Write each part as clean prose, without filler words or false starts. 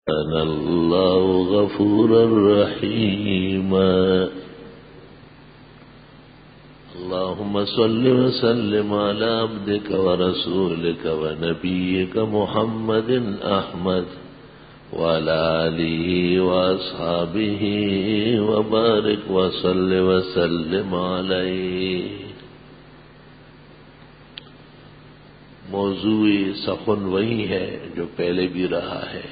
كان الله غفورا رحيما. اللهم صل وسلم على عبدك ورسولك ونبيك محمد أحمد وعلى آله وأصحابه وبارك وصل وسلم عليه. موضوع سخن وہی ہے جو پہلے بھی رہا ہے.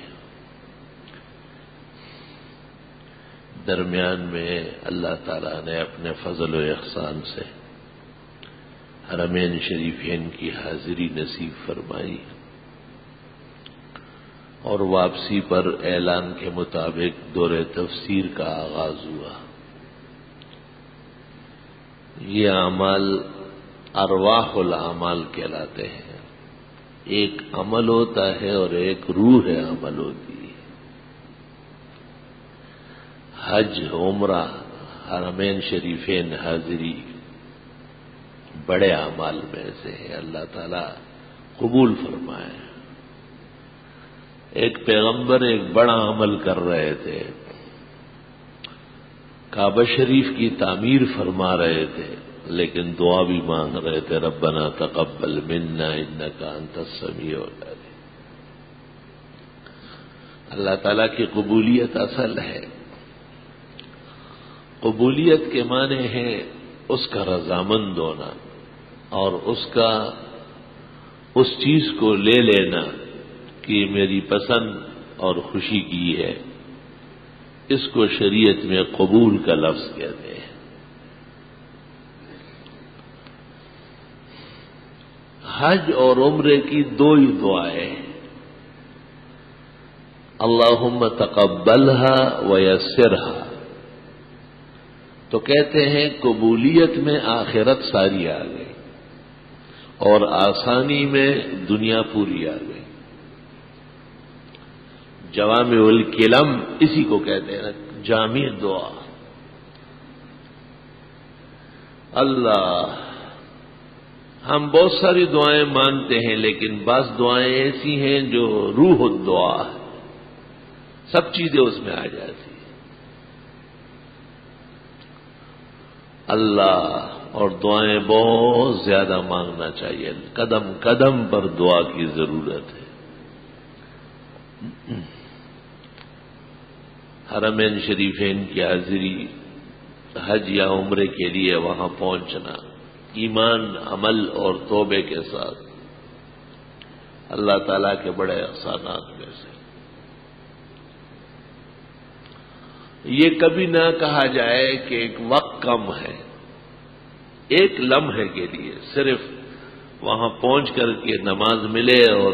درمیان میں اللہ تعالیٰ نے اپنے فضل و احسان سے حرمین شریفین کی حاضری نصیب فرمائی اور واپسی پر اعلان کے مطابق دور تفسیر کا آغاز ہوا. یہ اعمال ارواح الاعمال کہلاتے ہیں. ایک عمل ہوتا ہے اور ایک روح عمل ہوتی ہے. حج، عمرہ، حرمین شریفین حاضری بڑے اعمال میں سے ہے. اللہ تعالیٰ قبول فرمائے. ایک پیغمبر ایک بڑا عمل کر رہے تھے، کعبہ شریف کی تعمیر فرما رہے تھے، لیکن دعا بھی مانگ رہے تھے، ربنا تقبل منا انک انت السمیع العلیم. اللہ تعالیٰ کی قبولیت اصل ہے. قبولیت کے معنی ہے اس کا رضامند ہونا اور اس چیز کو لے لینا کہ میری پسند اور خوشی کی ہے. اس کو شریعت میں قبول کا لفظ کہتے ہیں. حج اور عمرے کی دو ہی دعائیں، اللہم تقبلها ویسرها. تو کہتے ہیں قبولیت میں آخرت ساری آ گئی اور آسانی میں دنیا پوری آ گئی. جوامع الکلم اسی کو کہتے ہیں، جامع دعا. اللہ، ہم بہت ساری دعائیں مانتے ہیں لیکن بعض دعائیں ایسی ہیں جو روح الدعا ہے، سب چیزیں اس میں آ جاتی. اللہ اور دعائیں بہت زیادہ مانگنا چاہیے. قدم قدم پر دعا کی ضرورت ہے. حرمین شریفین کی حاضری، حج یا عمرے کے لیے وہاں پہنچنا ایمان، عمل اور توبے کے ساتھ اللہ تعالیٰ کے بڑے احسانات میں سے. یہ کبھی نہ کہا جائے کہ ایک وقت کم ہے. ایک لمحے کے لیے صرف وہاں پہنچ کر کے نماز ملے اور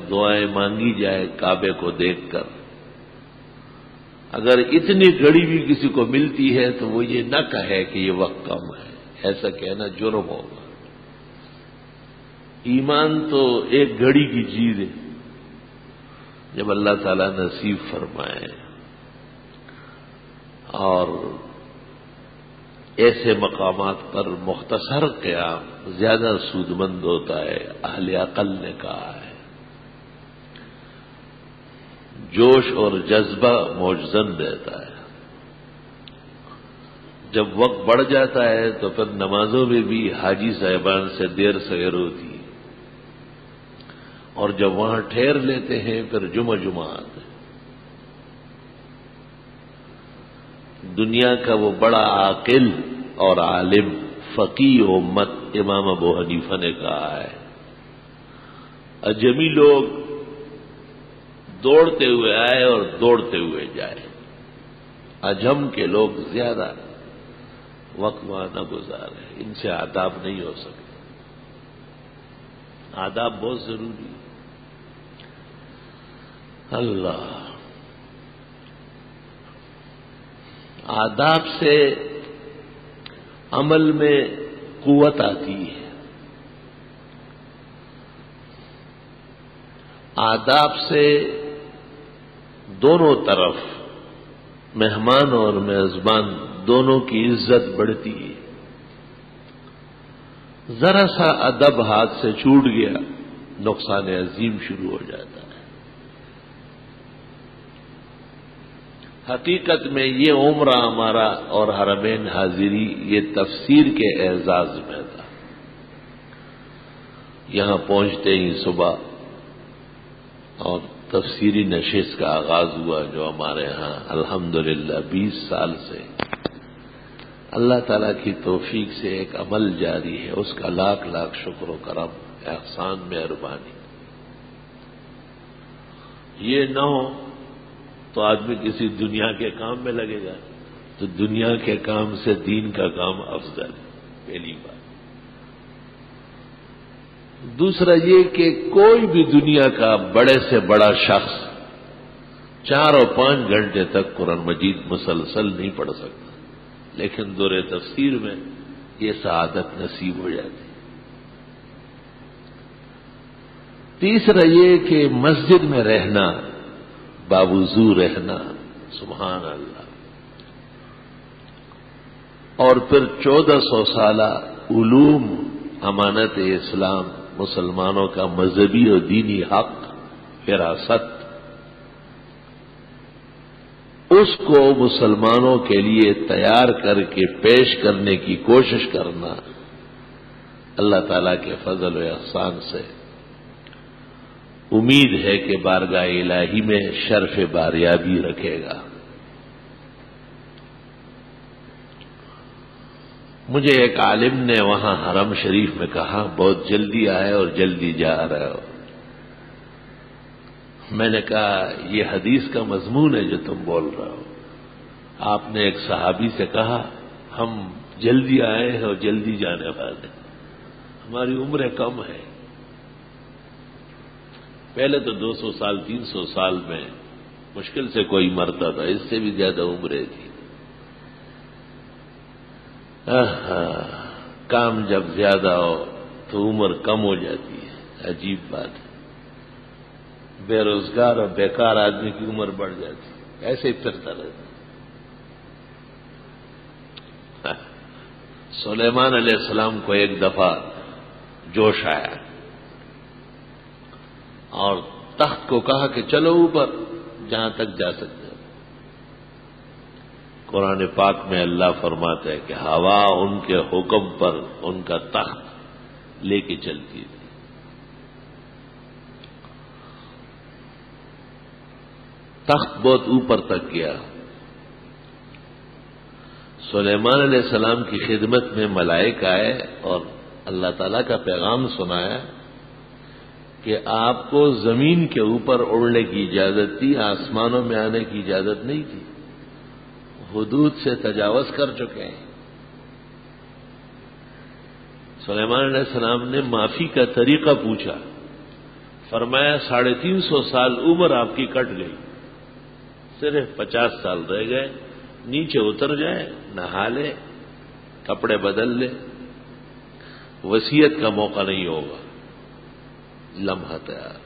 دعائیں مانگی جائے کعبے کو دیکھ کر. اگر اتنی گھڑی بھی کسی کو ملتی ہے تو وہ یہ نہ کہے کہ یہ وقت کم ہے. ایسا کہنا جرم ہوگا. ایمان تو ایک گھڑی کی چیز ہے. جب اللہ تعالیٰ نصیب فرمائے اور ایسے مقامات پر مختصر قیام زیادہ سودمند ہوتا ہے. اہل عقل نے کہا ہے جوش اور جذبہ موجزن رہتا ہے. جب وقت بڑھ جاتا ہے تو پھر نمازوں میں بھی حاجی صاحبان سے دیر سویر ہوتی ہے اور جب وہاں ٹھہر لیتے ہیں پھر جمعہ آتے ہیں. دنیا کا وہ بڑا عاقل اور عالم فقیہ امت امام ابو حنیفہ نے کہا ہے اجمی لوگ دوڑتے ہوئے آئے اور دوڑتے ہوئے جائے. اجم کے لوگ زیادہ وقت وہاں نہ گزارے. ان سے آداب نہیں ہو سکتے. آداب بہت ضروری ہے. اللہ، آداب سے عمل میں قوت آتی ہے. آداب سے دونوں طرف مہمان اور میزبان دونوں کی عزت بڑھتی ہے. ذرا سا ادب ہاتھ سے چھوٹ گیا نقصان عظیم شروع ہو جاتا ہے. حقیقت میں یہ عمرہ ہمارا اور حرمین حاضری یہ تفسیر کے اعزاز میں تھا. یہاں پہنچتے ہی صبح اور تفسیری نشست کا آغاز ہوا، جو ہمارے ہاں الحمدللہ 20 سال سے اللہ تعالیٰ کی توفیق سے ایک عمل جاری ہے. اس کا لاکھ لاکھ شکر و کرم، احسان مہربانی. یہ نہ ہو تو آدمی کسی دنیا کے کام میں لگے گا، تو دنیا کے کام سے دین کا کام افضل ہے، پہلی بات. دوسرا یہ کہ کوئی بھی دنیا کا بڑے سے بڑا شخص 4 اور 5 گھنٹے تک قرآن مجید مسلسل نہیں پڑھ سکتا، لیکن دور تفسیر میں یہ سعادت نصیب ہو جاتی. تیسرا یہ کہ مسجد میں رہنا، باوضو رہنا، سبحان اللہ، اور پھر 1400 سالہ علوم امانت اسلام، مسلمانوں کا مذہبی اور دینی حق وراثت، اس کو مسلمانوں کے لیے تیار کر کے پیش کرنے کی کوشش کرنا، اللہ تعالیٰ کے فضل و احسان سے امید ہے کہ بارگاہ الہی میں شرف باریابی رکھے گا. مجھے ایک عالم نے وہاں حرم شریف میں کہا، بہت جلدی آئے اور جلدی جا رہے ہو. میں نے کہا یہ حدیث کا مضمون ہے جو تم بول رہے ہو. آپ نے ایک صحابی سے کہا ہم جلدی آئے ہیں اور جلدی جانے والے، ہماری عمریں کم ہے. پہلے تو 200 سال 300 سال میں مشکل سے کوئی مرتا تھا، اس سے بھی زیادہ عمریں تھی. کام جب زیادہ ہو تو عمر کم ہو جاتی ہے، عجیب بات ہے. بے روزگار اور بیکار آدمی کی عمر بڑھ جاتی ہے، ایسے ہی پھرتا رہتا. سلیمان علیہ السلام کو ایک دفعہ جوش آیا اور تخت کو کہا کہ چلو اوپر جہاں تک جا سکتے ہو. قرآن پاک میں اللہ فرماتا ہے کہ ہوا ان کے حکم پر ان کا تخت لے کے چلتی تھی. تخت بہت اوپر تک گیا. سلیمان علیہ السلام کی خدمت میں ملائک آئے اور اللہ تعالیٰ کا پیغام سنایا کہ آپ کو زمین کے اوپر اڑنے کی اجازت تھی، آسمانوں میں آنے کی اجازت نہیں تھی. حدود سے تجاوز کر چکے ہیں. سلیمان علیہ السلام نے معافی کا طریقہ پوچھا. فرمایا 350 سال عمر آپ کی کٹ گئی، صرف 50 سال رہ گئے. نیچے اتر جائے، نہا لے، کپڑے بدل لے، وصیت کا موقع نہیں ہوگا. لمحہ تیار.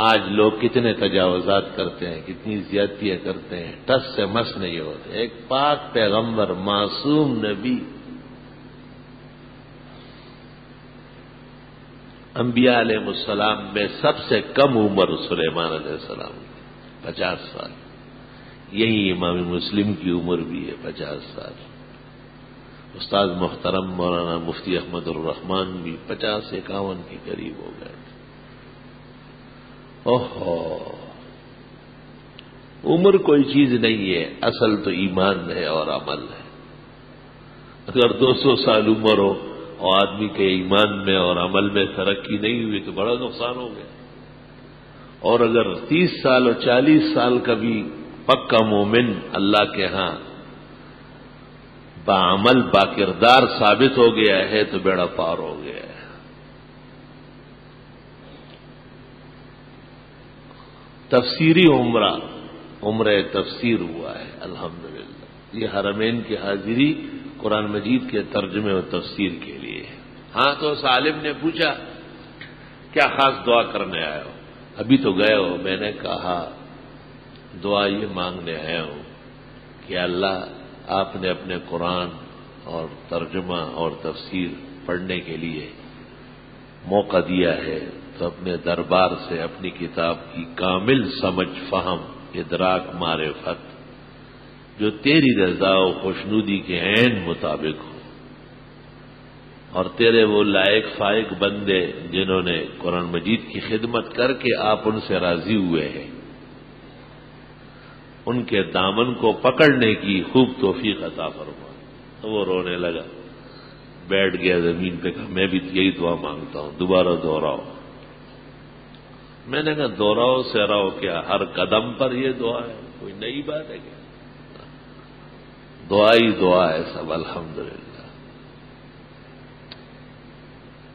آج لوگ کتنے تجاوزات کرتے ہیں، کتنی زیادتیاں کرتے ہیں، ٹس سے مس نہیں ہوتے. ایک پاک پیغمبر، معصوم نبی، انبیاء علیہ السلام میں سب سے کم عمر سلیمان علیہ السلام کی 50 سال. یہی امام مسلم کی عمر بھی ہے 50 سال. استاد محترم مولانا مفتی احمد الرحمان بھی 50-51 کے قریب ہو گئے. عمر کوئی چیز نہیں ہے، اصل تو ایمان ہے اور عمل ہے. اگر 200 سال عمر ہو اور آدمی کے ایمان میں اور عمل میں ترقی نہیں ہوئی تو بڑا نقصان ہو گیا. اور اگر 30 سال اور 40 سال کا بھی پکا مومن اللہ کے ہاں بعمل باکردار ثابت ہو گیا ہے تو بیڑا پار ہو گیا ہے. تفسیری عمرہ تفسیر ہوا ہے الحمدللہ. یہ حرمین کی حاضری قرآن مجید کے ترجمے و تفسیر کے لیے ہے. ہاں تو اس عالم نے پوچھا کیا خاص دعا کرنے آئے ہو؟ ابھی تو گئے ہو. میں نے کہا دعا یہ مانگنے آیا ہوں کہ اللہ آپ نے اپنے قرآن اور ترجمہ اور تفسیر پڑھنے کے لیے موقع دیا ہے، تو اپنے دربار سے اپنی کتاب کی کامل سمجھ فہم ادراک معرفت جو تیری رضا و خوشنودی کے عین مطابق ہو، اور تیرے وہ لائق فائق بندے جنہوں نے قرآن مجید کی خدمت کر کے آپ ان سے راضی ہوئے ہیں، ان کے دامن کو پکڑنے کی خوب توفیق عطا فرما۔ تو وہ رونے لگا، بیٹھ گیا زمین پہ، کہا میں بھی یہی دعا مانگتا ہوں، دوبارہ دہراؤ۔ میں نے کہا دہراؤ سہراؤ کیا، ہر قدم پر یہ دعا ہے، کوئی نئی بات ہے کیا؟ دعا ہی دعا ہے سب، الحمدللہ۔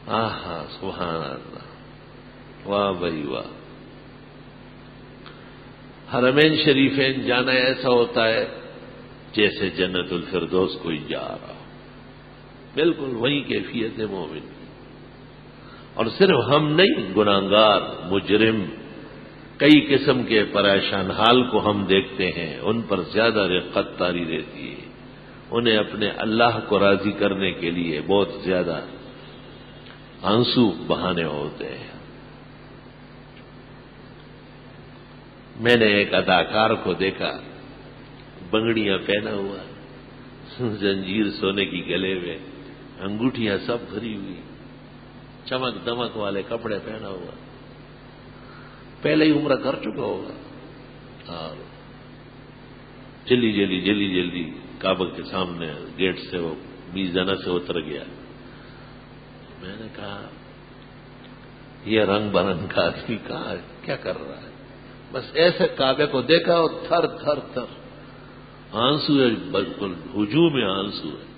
ہاں سبحان اللہ، واہ بھائی واہ۔ حرمین شریفین جانا ایسا ہوتا ہے جیسے جنت الفردوس کوئی جا رہا ہو، بالکل وہی کیفیت ہے مومن کی۔ اور صرف ہم نہیں، گناہگار مجرم کئی قسم کے پریشان حال کو ہم دیکھتے ہیں، ان پر زیادہ رقت طاری رہتی ہے، انہیں اپنے اللہ کو راضی کرنے کے لیے بہت زیادہ آنسو بہانے ہوتے ہیں۔ میں نے ایک اداکار کو دیکھا، بنگڑیاں پہنا ہوا، زنجیر سونے کی گلے میں، انگوٹھیاں سب بھری ہوئی، چمک دمک والے کپڑے پہنا ہوا، پہلے ہی عمرہ کر چکا ہوگا، اور جلدی کعبہ کے سامنے گیٹ سے وہ میزانہ سے اتر گیا۔ میں نے کہا یہ رنگ برنگ کا آدمی کہاں کیا کر رہا ہے؟ بس ایسے کعبے کو دیکھا اور تھر تھر تھر آنسو ہے، بالکل ہجوم میں آنسو ہے،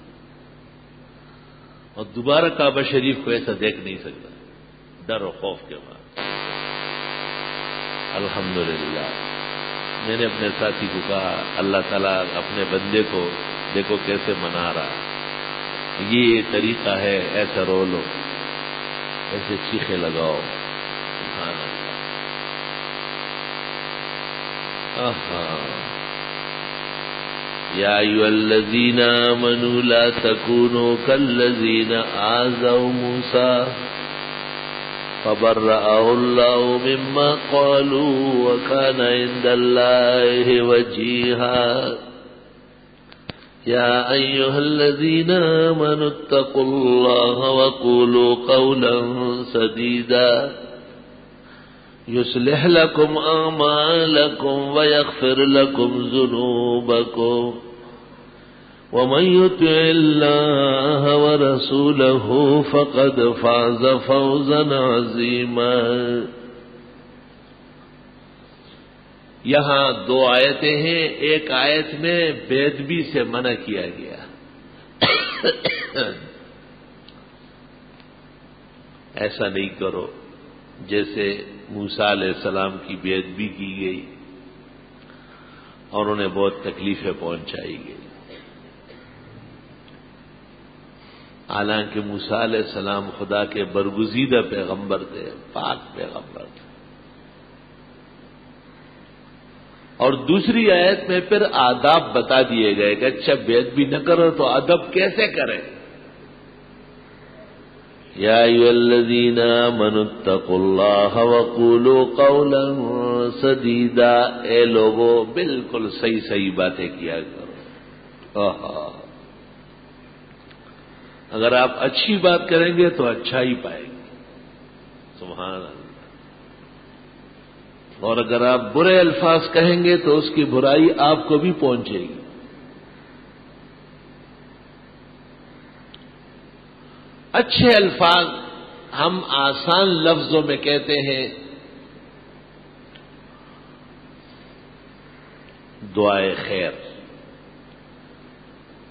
اور دوبارہ کعبہ شریف کو ایسا دیکھ نہیں سکتا، ڈر و خوف کے بعد۔ الحمدللہ میں نے اپنے ساتھی کو کہا اللہ تعالیٰ اپنے بندے کو دیکھو کیسے منا رہا، یہ طریقہ ہے، ایسا رو لو، ایسے چیخے لگاؤ، سبحان اللہ۔ یا ایھا الذین آمنوا لا تکونوا کالذین آذوا موسیٰ فبرأہ اللہ مما قالوا وکان عند اللہ وجیہا۔ یا ایھا الذین آمنوا اتقوا اللہ وقولوا قولا سدیدا يصلح لكم أعمالكم ويغفر لكم ذنوبكم ومن يطع الله ورسوله فقد فاز فوزا عظيما۔ یہاں دو آیتیں ہیں، ایک آیت میں بے ادبی سے منع کیا گیا، ایسا نہیں کرو، جیسے موسیٰ علیہ السلام کی بے ادبی کی گئی اور انہیں بہت تکلیفیں پہنچائی گئی، حالانکہ موسیٰ علیہ السلام خدا کے برگزیدہ پیغمبر تھے، پاک پیغمبر تھے۔ اور دوسری آیت میں پھر آداب بتا دیے گئے کہ اچھا بے ادبی نہ کرو تو ادب کیسے کریں۔ یا ایھا الذین آمنوا اتقوا اللہ وقولوا قولا سدیدا، اے لوگو بالکل صحیح باتیں کیا کرو۔ اگر آپ اچھی بات کریں گے تو اچھا ہی پائیں گے، سبحان اللہ، اور اگر آپ برے الفاظ کہیں گے تو اس کی برائی آپ کو بھی پہنچے گی۔ اچھے الفاظ ہم آسان لفظوں میں کہتے ہیں، دعائے خیر،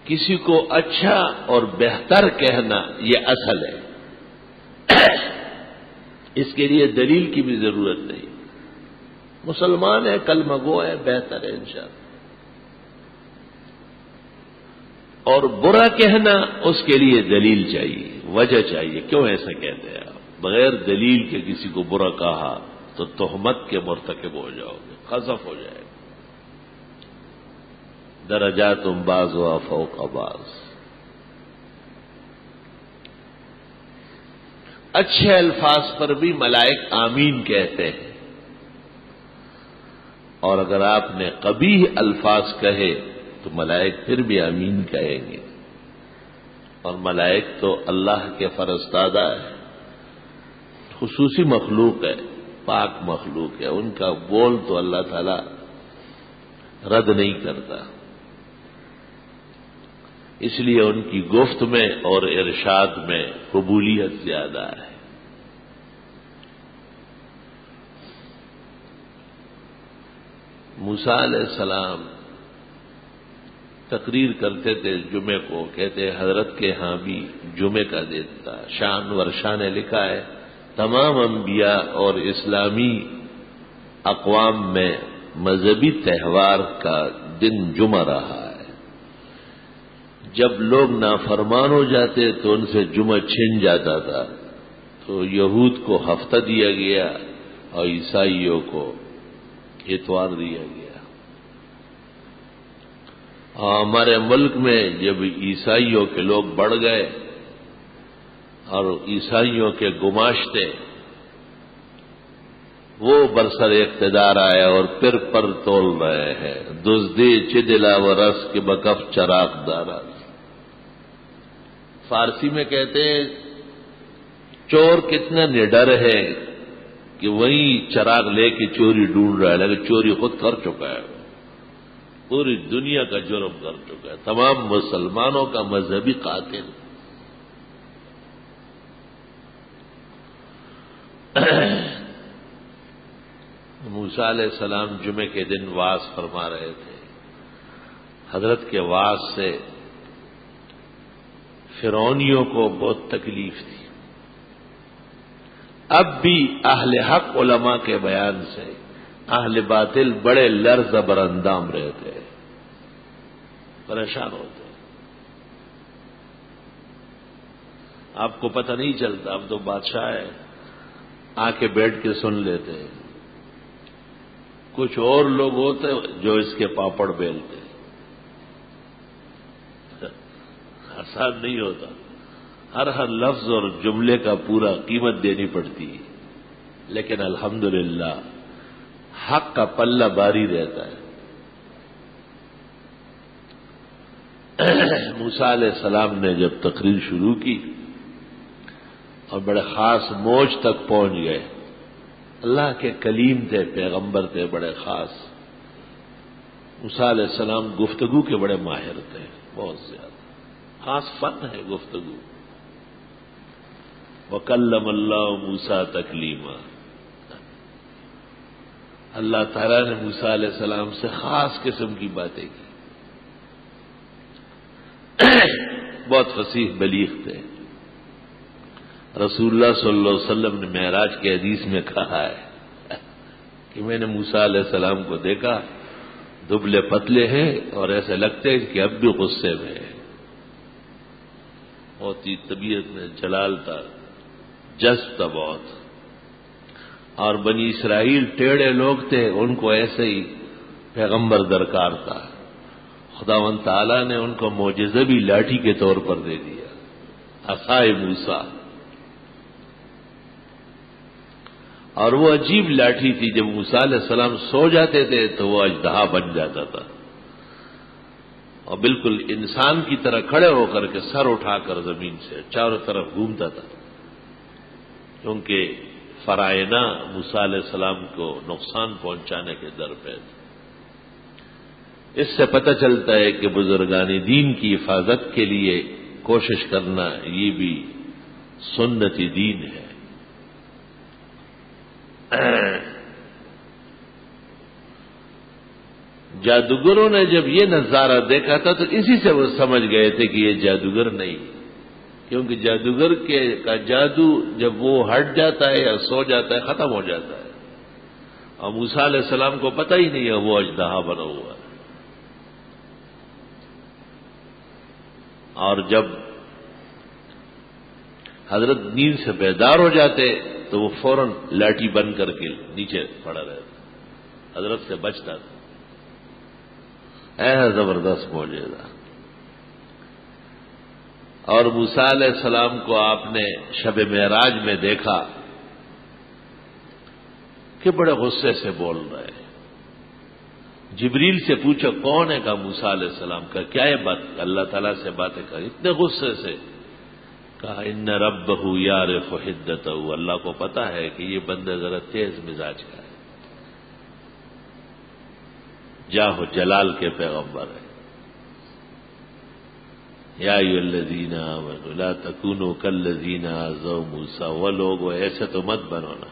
کسی کو اچھا اور بہتر کہنا یہ اصل ہے، اس کے لیے دلیل کی بھی ضرورت نہیں، مسلمان ہے، کلمہ گو ہے، بہتر ہے انشاءاللہ۔ اور برا کہنا اس کے لیے دلیل چاہیے، وجہ چاہیے، کیوں ایسا کہتے ہیں آپ؟ بغیر دلیل کے کسی کو برا کہا تو تہمت کے مرتکب ہو جاؤ گے، قذف ہو جائے گا۔ درجات بعضها فوق بعض۔ اچھے الفاظ پر بھی ملائک آمین کہتے ہیں، اور اگر آپ نے قبیح الفاظ کہے تو ملائک پھر بھی آمین کہیں گے، اور ملائک تو اللہ کے فرستادہ ہے، خصوصی مخلوق ہے، پاک مخلوق ہے، ان کا بول تو اللہ تعالی رد نہیں کرتا، اس لیے ان کی گفت میں اور ارشاد میں قبولیت زیادہ ہے۔ موسیٰ علیہ السلام تقریر کرتے تھے جمعے کو، کہتے حضرت کے ہاں بھی جمعے کا دن تھا۔ شان ورشاہ نے لکھا ہے تمام انبیاء اور اسلامی اقوام میں مذہبی تہوار کا دن جمعہ رہا ہے، جب لوگ نافرمان ہو جاتے تو ان سے جمعہ چھن جاتا تھا، تو یہود کو ہفتہ دیا گیا اور عیسائیوں کو اتوار دیا گیا۔ اور ہمارے ملک میں جب عیسائیوں کے لوگ بڑھ گئے اور عیسائیوں کے گماشتے وہ برسر اقتدار آئے اور پھر پر تول رہے ہیں، دزدی چدلا و رس کے بکف چراغ دارا۔ فارسی میں کہتے ہیں چور کتنا نڈر ہے کہ وہی چراغ لے کے چوری ڈھونڈ رہا ہے، لیکن چوری خود کر چکا ہے، پوری دنیا کا جرم کر چکا ہے، تمام مسلمانوں کا مذہبی قاتل۔ موسیٰ علیہ السلام جمعے کے دن وعظ فرما رہے تھے، حضرت کے وعظ سے فرعونیوں کو بہت تکلیف تھی، اب بھی اہل حق علماء کے بیان سے اہل باطل بڑے لرز بر اندام رہتے ہیں، پریشان ہوتے ہیں۔ آپ کو پتہ نہیں چلتا، اب تو بادشاہ ہے، آ کے بیٹھ کے سن لیتے ہیں، کچھ اور لوگ ہوتے جو اس کے پاپڑ بیلتے، آسان نہیں ہوتا، ہر لفظ اور جملے کا پورا قیمت دینی پڑتی ہے، لیکن الحمدللہ حق کا پلہ باری رہتا ہے۔ موسیٰ علیہ السلام نے جب تقریر شروع کی اور بڑے خاص موج تک پہنچ گئے، اللہ کے کلیم تھے، پیغمبر تھے بڑے خاص، موسیٰ علیہ السلام گفتگو کے بڑے ماہر تھے، بہت زیادہ خاص فن ہے گفتگو۔ وَكَلَّمَ اللَّهُ مُوسَىٰ تَكْلِيمًا، اللہ تعالیٰ نے موسیٰ علیہ السلام سے خاص قسم کی باتیں کی، بہت فصیح بلیغ تھے۔ رسول اللہ صلی اللہ علیہ وسلم نے معراج کے حدیث میں کہا ہے کہ میں نے موسیٰ علیہ السلام کو دیکھا، دبلے پتلے ہیں اور ایسے لگتے ہیں کہ اب بھی غصے میں ہیں، بہت ہی طبیعت میں جلال تھا، جذب تھا بہت، اور بنی اسرائیل ٹیڑے لوگ تھے، ان کو ایسے ہی پیغمبر درکار تھا، خداوند تعالیٰ نے ان کو معجزہ بھی لاٹھی کے طور پر دے دیا، عصائے موسیٰ، اور وہ عجیب لاٹھی تھی، جب موسیٰ علیہ السلام سو جاتے تھے تو وہ اژدہا بن جاتا تھا، اور بالکل انسان کی طرح کھڑے ہو کر کے سر اٹھا کر زمین سے چاروں طرف گھومتا تھا، کیونکہ فرائض موسیٰ علیہ السلام کو نقصان پہنچانے کے در پہ تھے۔ اس سے پتہ چلتا ہے کہ بزرگان دین کی حفاظت کے لیے کوشش کرنا یہ بھی سنت دین ہے۔ جادوگروں نے جب یہ نظارہ دیکھا تھا تو اسی سے وہ سمجھ گئے تھے کہ یہ جادوگر نہیں، کیونکہ جادوگر کا جادو جب وہ ہٹ جاتا ہے یا سو جاتا ہے ختم ہو جاتا ہے، اور موسیٰ علیہ السلام کو پتہ ہی نہیں ہے وہ اژدہا بنا ہوا ہے، اور جب حضرت نیند سے بیدار ہو جاتے تو وہ فوراً لاٹھی بن کر کے نیچے پڑا رہتا، حضرت سے بچتا تھا۔ ایسا زبردست معجزہ۔ اور موسیٰ علیہ السلام کو آپ نے شب معراج میں دیکھا کہ بڑے غصے سے بول رہے ہیں. جبریل سے پوچھا کون ہے؟ کہا موسیٰ علیہ السلام. کا کیا ہے بات؟ اللہ تعالیٰ سے باتیں کر اتنے غصے سے. کہا ان ربہ یعرف حدتہ، اللہ کو پتا ہے کہ یہ بندہ ذرا تیز مزاج کا ہے، جاہ و جلال کے پیغمبر ہے. یا ایھا الذین آمنوا لا تکونوا کالذین آذوا موسیٰ، وہ لوگ ایسے تو مت بنو نا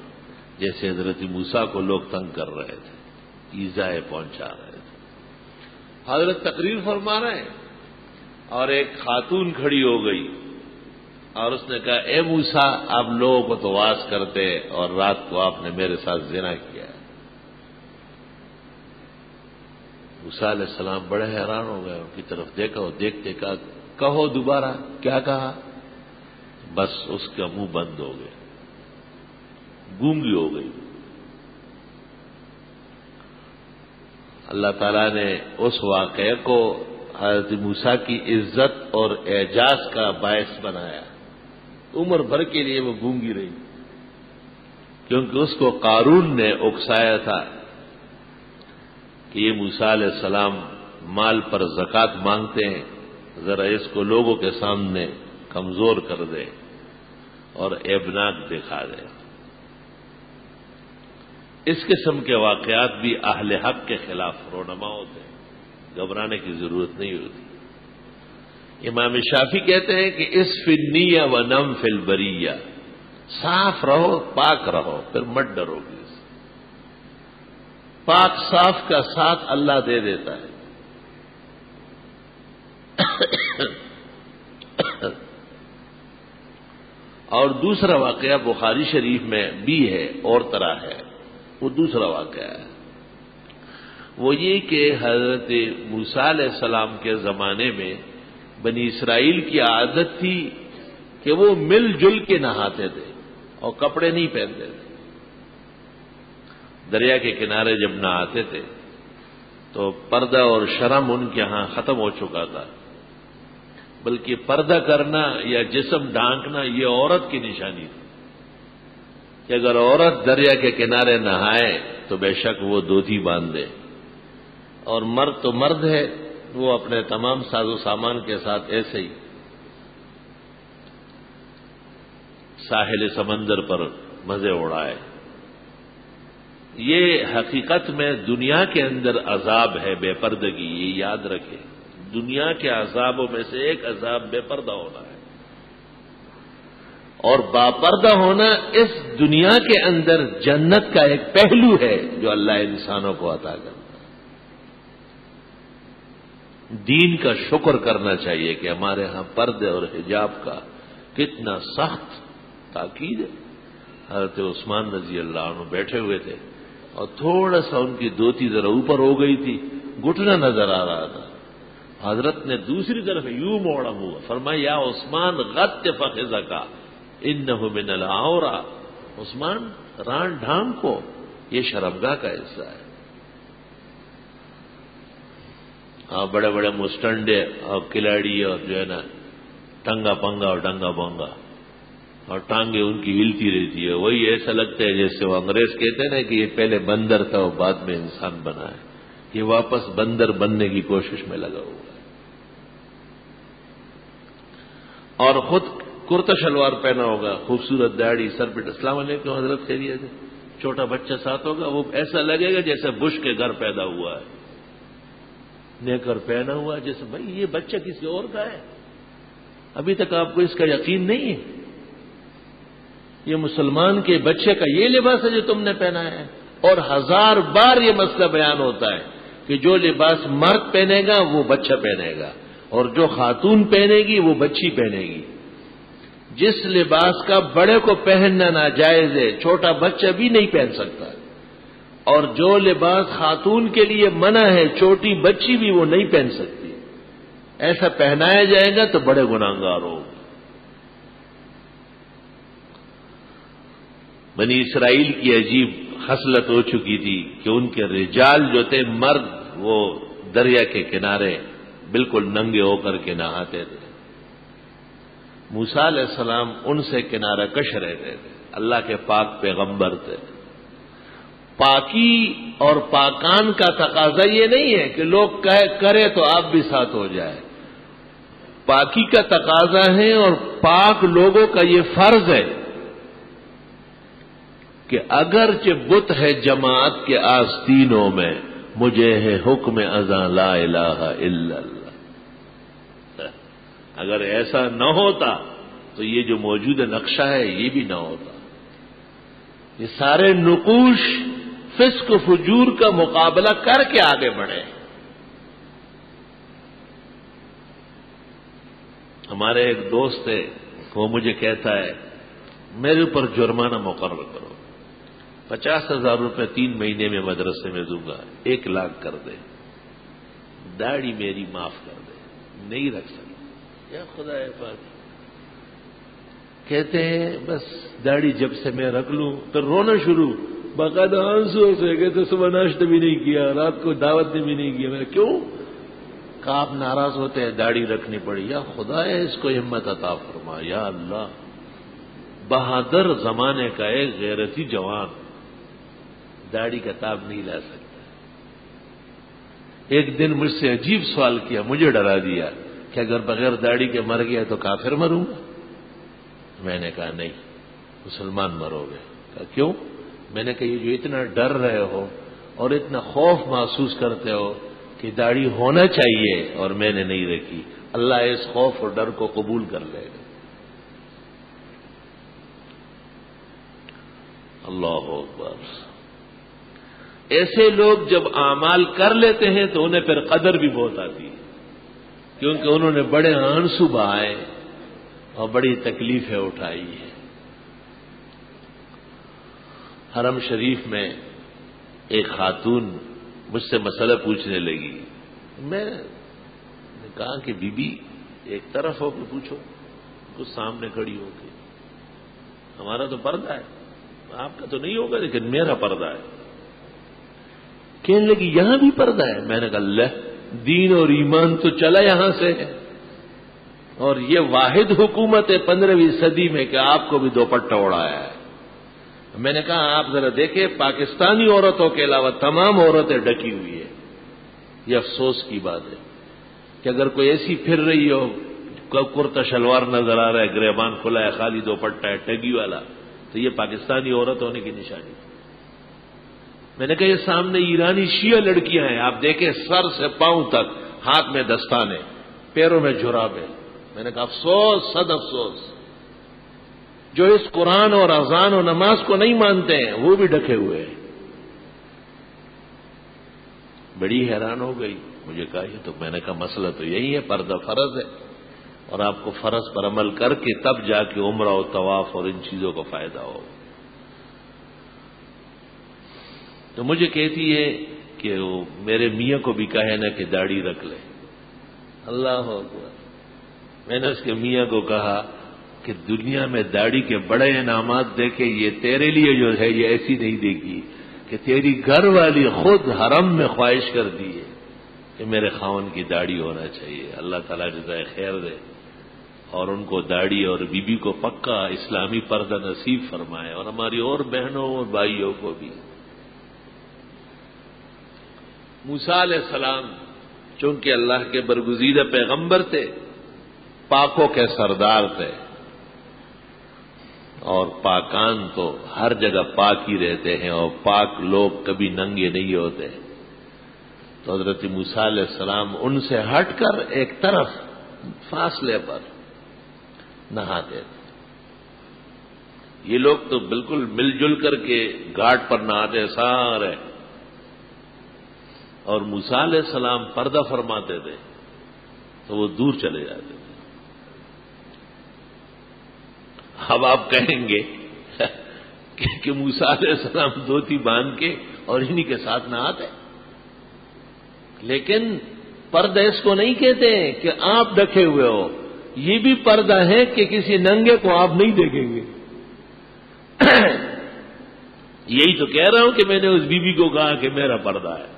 جیسے حضرت موسیٰ کو لوگ تنگ کر رہے تھے، ایذائیں پہنچا رہے تھے. حضرت تقریر فرما رہے ہیں اور ایک خاتون کھڑی ہو گئی اور اس نے کہا اے موسیٰ، آپ لوگوں کو تو واز کرتے اور رات کو آپ نے میرے ساتھ زنا کیا ہے. موسیٰ علیہ السلام بڑے حیران ہو گئے، ان کی طرف دیکھا اور دیکھتے کہا کہو دوبارہ. کیا کہا؟ بس اس کا منہ بند ہو گیا، گونگی ہو گئی. اللہ تعالیٰ نے اس واقعے کو حضرت موسیٰ کی عزت اور اعجاز کا باعث بنایا. عمر بھر کے لیے وہ گونگی رہی، کیونکہ اس کو قارون نے اکسایا تھا کہ یہ موسیٰ علیہ السلام مال پر زکوٰۃ مانگتے ہیں، ذرا اس کو لوگوں کے سامنے کمزور کر دے اور عیبناک دکھا دے. اس قسم کے واقعات بھی اہل حق کے خلاف رونما ہوتے ہیں، گھبرانے کی ضرورت نہیں ہوتی. امام شافعی کہتے ہیں کہ اس فی النیہ و نم فی البریہ، صاف رہو پاک رہو پھر مت ڈرو گے. پاک صاف کا ساتھ اللہ دے دیتا ہے. اور دوسرا واقعہ بخاری شریف میں بھی ہے اور طرح ہے. وہ دوسرا واقعہ ہے، وہ یہ کہ حضرت موسیٰ علیہ السلام کے زمانے میں بنی اسرائیل کی عادت تھی کہ وہ مل جل کے نہاتے تھے اور کپڑے نہیں پہنتے تھے. دریا کے کنارے جب نہاتے تھے تو پردہ اور شرم ان کے ہاں ختم ہو چکا تھا، بلکہ پردہ کرنا یا جسم ڈھانکنا یہ عورت کی نشانی تھی کہ اگر عورت دریا کے کنارے نہائے تو بے شک وہ دھوتی باندھ دے، اور مرد تو مرد ہے، وہ اپنے تمام ساز و سامان کے ساتھ ایسے ہی ساحل سمندر پر مزے اڑائے. یہ حقیقت میں دنیا کے اندر عذاب ہے بے پردگی، یہ یاد رکھے. دنیا کے عذابوں میں سے ایک عذاب بے پردہ ہونا ہے، اور باپردہ ہونا اس دنیا کے اندر جنت کا ایک پہلو ہے جو اللہ انسانوں کو عطا کرتا ہے. دین کا شکر کرنا چاہیے کہ ہمارے ہاں پردے اور حجاب کا کتنا سخت تاکید ہے. حضرت عثمان رضی اللہ عنہ بیٹھے ہوئے تھے اور تھوڑا سا ان کی دھوتی ذرا اوپر ہو گئی تھی، گھٹنا نظر آ رہا تھا. حضرت نے دوسری طرف یوں موڑا ہوا، فرمایا یا عثمان غط فخذک انہ من العورۃ، عثمان ران ڈھانگ کو، یہ شرمگاہ کا حصہ ہے. بڑے بڑے مسٹنڈے اور کھلاڑی اور جو ہے نا ٹنگا پنگا اور ڈنگا بونگا اور ٹانگیں ان کی ہلتی رہتی ہے، وہی ایسا لگتا ہے جیسے وہ انگریز کہتے ہیں نا کہ یہ پہلے بندر تھا اور بعد میں انسان بنا ہے. یہ واپس بندر بننے کی کوشش میں لگا ہوا ہے. اور خود کرتا شلوار پہنا ہوگا، خوبصورت داڑھی سر پہ. السلام علیکم حضرت خیریت ہے؟ چھوٹا بچہ ساتھ ہوگا، وہ ایسا لگے گا جیسے بش کے گھر پیدا ہوا ہے، نیکر پہنا ہوا جیسے بھائی یہ بچہ کسی اور کا ہے. ابھی تک آپ کو اس کا یقین نہیں ہے؟ یہ مسلمان کے بچے کا یہ لباس ہے جو تم نے پہنا ہے. اور 1000 بار یہ مسئلہ بیان ہوتا ہے کہ جو لباس مرد پہنے گا وہ بچہ پہنے گا، اور جو خاتون پہنے گی وہ بچی پہنے گی. جس لباس کا بڑے کو پہننا ناجائز ہے چھوٹا بچہ بھی نہیں پہن سکتا، اور جو لباس خاتون کے لیے منع ہے چھوٹی بچی بھی وہ نہیں پہن سکتی. ایسا پہنایا جائے گا تو بڑے گناہگار ہو. بنی اسرائیل کی عجیب خصلت ہو چکی تھی کہ ان کے رجال جو تھے مرد وہ دریا کے کنارے بالکل ننگے ہو کر کے نہاتے تھے. موسیٰ علیہ السلام ان سے کنارہ کش رہتے تھے، اللہ کے پاک پیغمبر تھے۔ پاکی اور پاکان کا تقاضا یہ نہیں ہے کہ لوگ کرے تو آپ بھی ساتھ ہو جائے۔ پاکی کا تقاضا ہے اور پاک لوگوں کا یہ فرض ہے کہ اگرچہ بت ہے جماعت کے آستینوں میں، مجھے ہے حکم ازاں لا الہ الا اللہ۔ اگر ایسا نہ ہوتا تو یہ جو موجود نقشہ ہے یہ بھی نہ ہوتا۔ یہ سارے نقوش فسق و فجور کا مقابلہ کر کے آگے بڑھے۔ ہمارے ایک دوست ہے، وہ مجھے کہتا ہے میرے اوپر جرمانہ مقرر کرو، 50,000 روپے 3 مہینے میں مدرسے میں دوں گا، 1 لاکھ کر دے، داڑھی میری معاف کر دے، نہیں رکھ سکتا۔ یا خدا پاک، کہتے ہیں بس داڑھی جب سے میں رکھ لوں تو رونا شروع، باقاعدہ آنسو سے کہتے صبح ناشتہ بھی نہیں کیا، رات کو دعوت بھی نہیں کیا۔ میں کیوں؟ کہ آپ ناراض ہوتے ہیں داڑھی رکھنی پڑی۔ یا خدا ہے اس کو ہمت عطا فرما، یا اللہ۔ بہادر زمانے کا ایک غیرتی جوان داڑھی کا تاب نہیں لا سکتا۔ ایک دن مجھ سے عجیب سوال کیا، مجھے ڈرا دیا کہ اگر بغیر داڑھی کے مر گیا تو کافر مروں گا۔ میں نے کہا نہیں، مسلمان مرو گے۔ کہا کیوں؟ میں نے کہا یہ جو اتنا ڈر رہے ہو اور اتنا خوف محسوس کرتے ہو کہ داڑھی ہونا چاہیے اور میں نے نہیں رکھی، اللہ اس خوف اور ڈر کو قبول کر لے گا۔ اللہ اکبر۔ ایسے لوگ جب اعمال کر لیتے ہیں تو انہیں پھر قدر بھی بہت آتی ہے، کیونکہ انہوں نے بڑے آنسو بہائے اور بڑی تکلیفیں اٹھائی ہیں۔ حرم شریف میں ایک خاتون مجھ سے مسئلہ پوچھنے لگی، میں نے کہا کہ بی بی ایک طرف ہو کے پوچھو، کچھ سامنے کھڑی ہو کے، ہمارا تو پردہ ہے، آپ کا تو نہیں ہوگا لیکن میرا پردہ ہے۔ کہنے لگی یہاں بھی پردہ ہے؟ میں نے کہا اللہ، دین اور ایمان تو چلا یہاں سے ہے، اور یہ واحد حکومت ہے 15ویں صدی میں کہ آپ کو بھی دوپٹہ اڑایا ہے۔ میں نے کہا آپ ذرا دیکھیں، پاکستانی عورتوں کے علاوہ تمام عورتیں ڈکی ہوئی ہیں۔ یہ افسوس کی بات ہے کہ اگر کوئی ایسی پھر رہی ہو، کرتا شلوار نظر آ رہا ہے، گریبان کھلا ہے، خالی دوپٹہ ہے، ٹگی والا، تو یہ پاکستانی عورت ہونے کی نشانی۔ میں نے کہا یہ سامنے ایرانی شیعہ لڑکیاں ہیں، آپ دیکھیں سر سے پاؤں تک ہاتھ میں دستانے، پیروں میں جرابیں۔ میں نے کہا افسوس، صد افسوس، جو اس قرآن اور اذان و نماز کو نہیں مانتے ہیں وہ بھی ڈھکے ہوئے ہیں۔ بڑی حیران ہو گئی، مجھے کہا یہ تو، میں نے کہا مسئلہ تو یہی ہے، پردہ فرض ہے اور آپ کو فرض پر عمل کر کے تب جا کے عمرہ و طواف اور ان چیزوں کا فائدہ ہو۔ تو مجھے کہتی ہے کہ وہ میرے میاں کو بھی کہے نا کہ داڑھی رکھ لے۔ اللہ اکبر۔ میں نے اس کے میاں کو کہا کہ دنیا میں داڑھی کے بڑے انعامات دیکھے، یہ تیرے لیے جو ہے یہ ایسی نہیں دیکھی کہ تیری گھر والی خود حرم میں خواہش کر دی ہے کہ میرے خاوند کی داڑھی ہونا چاہیے۔ اللہ تعالیٰ جزائے خیر دے اور ان کو داڑھی اور بیوی کو پکا اسلامی پردہ نصیب فرمائے، اور ہماری اور بہنوں اور بھائیوں کو بھی۔ موسیٰ علیہ السلام چونکہ اللہ کے برگزیدہ پیغمبر تھے، پاکوں کے سردار تھے، اور پاکان تو ہر جگہ پاک ہی رہتے ہیں، اور پاک لوگ کبھی ننگے نہیں ہوتے۔ تو حضرت موسیٰ علیہ السلام ان سے ہٹ کر ایک طرف فاصلے پر نہاتے تھے۔ یہ لوگ تو بالکل مل جل کر کے گھاٹ پر نہاتے سارے، اور موسیٰ علیہ السلام پردہ فرماتے تھے تو وہ دور چلے جاتے تھے۔ اب آپ کہیں گے کہ موسیٰ علیہ السلام دھوتی باندھ کے اور انہی کے ساتھ نہ آتے، لیکن پردہ اس کو نہیں کہتے ہیں کہ آپ ڈھکے ہوئے ہو، یہ بھی پردہ ہے کہ کسی ننگے کو آپ نہیں دیکھیں گے۔ یہی تو کہہ رہا ہوں کہ میں نے اس بی بی کو کہا کہ میرا پردہ ہے۔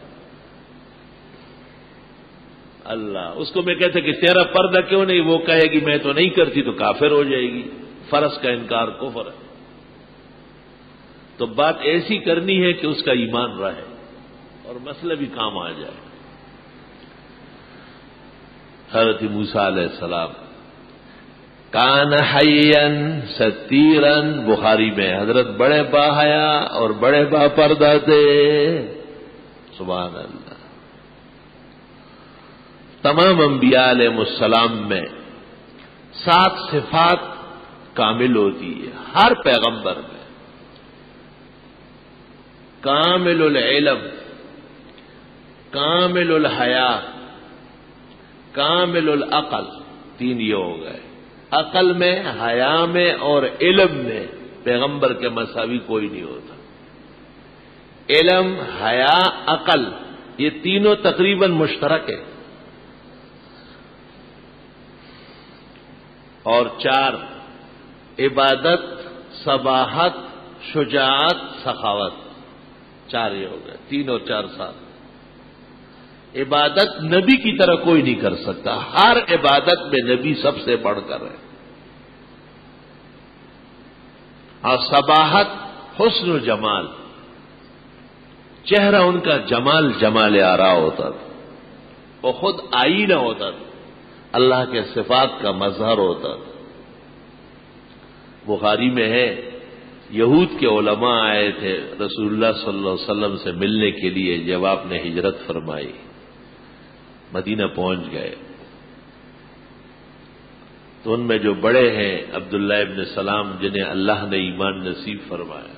اللہ، اس کو میں کہتے کہ تیرا پردہ کیوں نہیں، وہ کہے گی میں تو نہیں کرتی تو کافر ہو جائے گی، فرض کا انکار کفر ہے۔ تو بات ایسی کرنی ہے کہ اس کا ایمان رہے اور مسئلہ بھی کام آ جائے۔ حضرت موسیٰ علیہ السلام کان حیاً ستیراً، بخاری میں حضرت بڑے باحیا اور بڑے با پردہ تھے، سبحان اللہ۔ تمام انبیاء علیہ السلام میں 7 صفات کامل ہوتی ہے، ہر پیغمبر میں۔ کامل العلم، کامل الحیا، کامل العقل، 3 یہ ہو گئے۔ عقل میں، حیا میں اور علم میں پیغمبر کے مساوی کوئی نہیں ہوتا۔ علم، حیا، عقل، یہ تینوں تقریباً مشترک ہے۔ اور 4 عبادت، صباحت، شجاعت، سخاوت، 4 یہ ہو گئے، 3 اور 4 7۔ عبادت نبی کی طرح کوئی نہیں کر سکتا، ہر عبادت میں نبی سب سے بڑھ کر ہے۔ اور صباحت، حسن و جمال، چہرہ ان کا جمال جمال آرا ہوتا تھا، وہ خود آئینہ ہوتا تھا، اللہ کے صفات کا مظہر ہوتا تھا۔ بخاری میں ہے، یہود کے علماء آئے تھے رسول اللہ صلی اللہ علیہ وسلم سے ملنے کے لیے جب آپ نے ہجرت فرمائی، مدینہ پہنچ گئے تو ان میں جو بڑے ہیں عبداللہ ابن سلام، جنہیں اللہ نے ایمان نصیب فرمایا،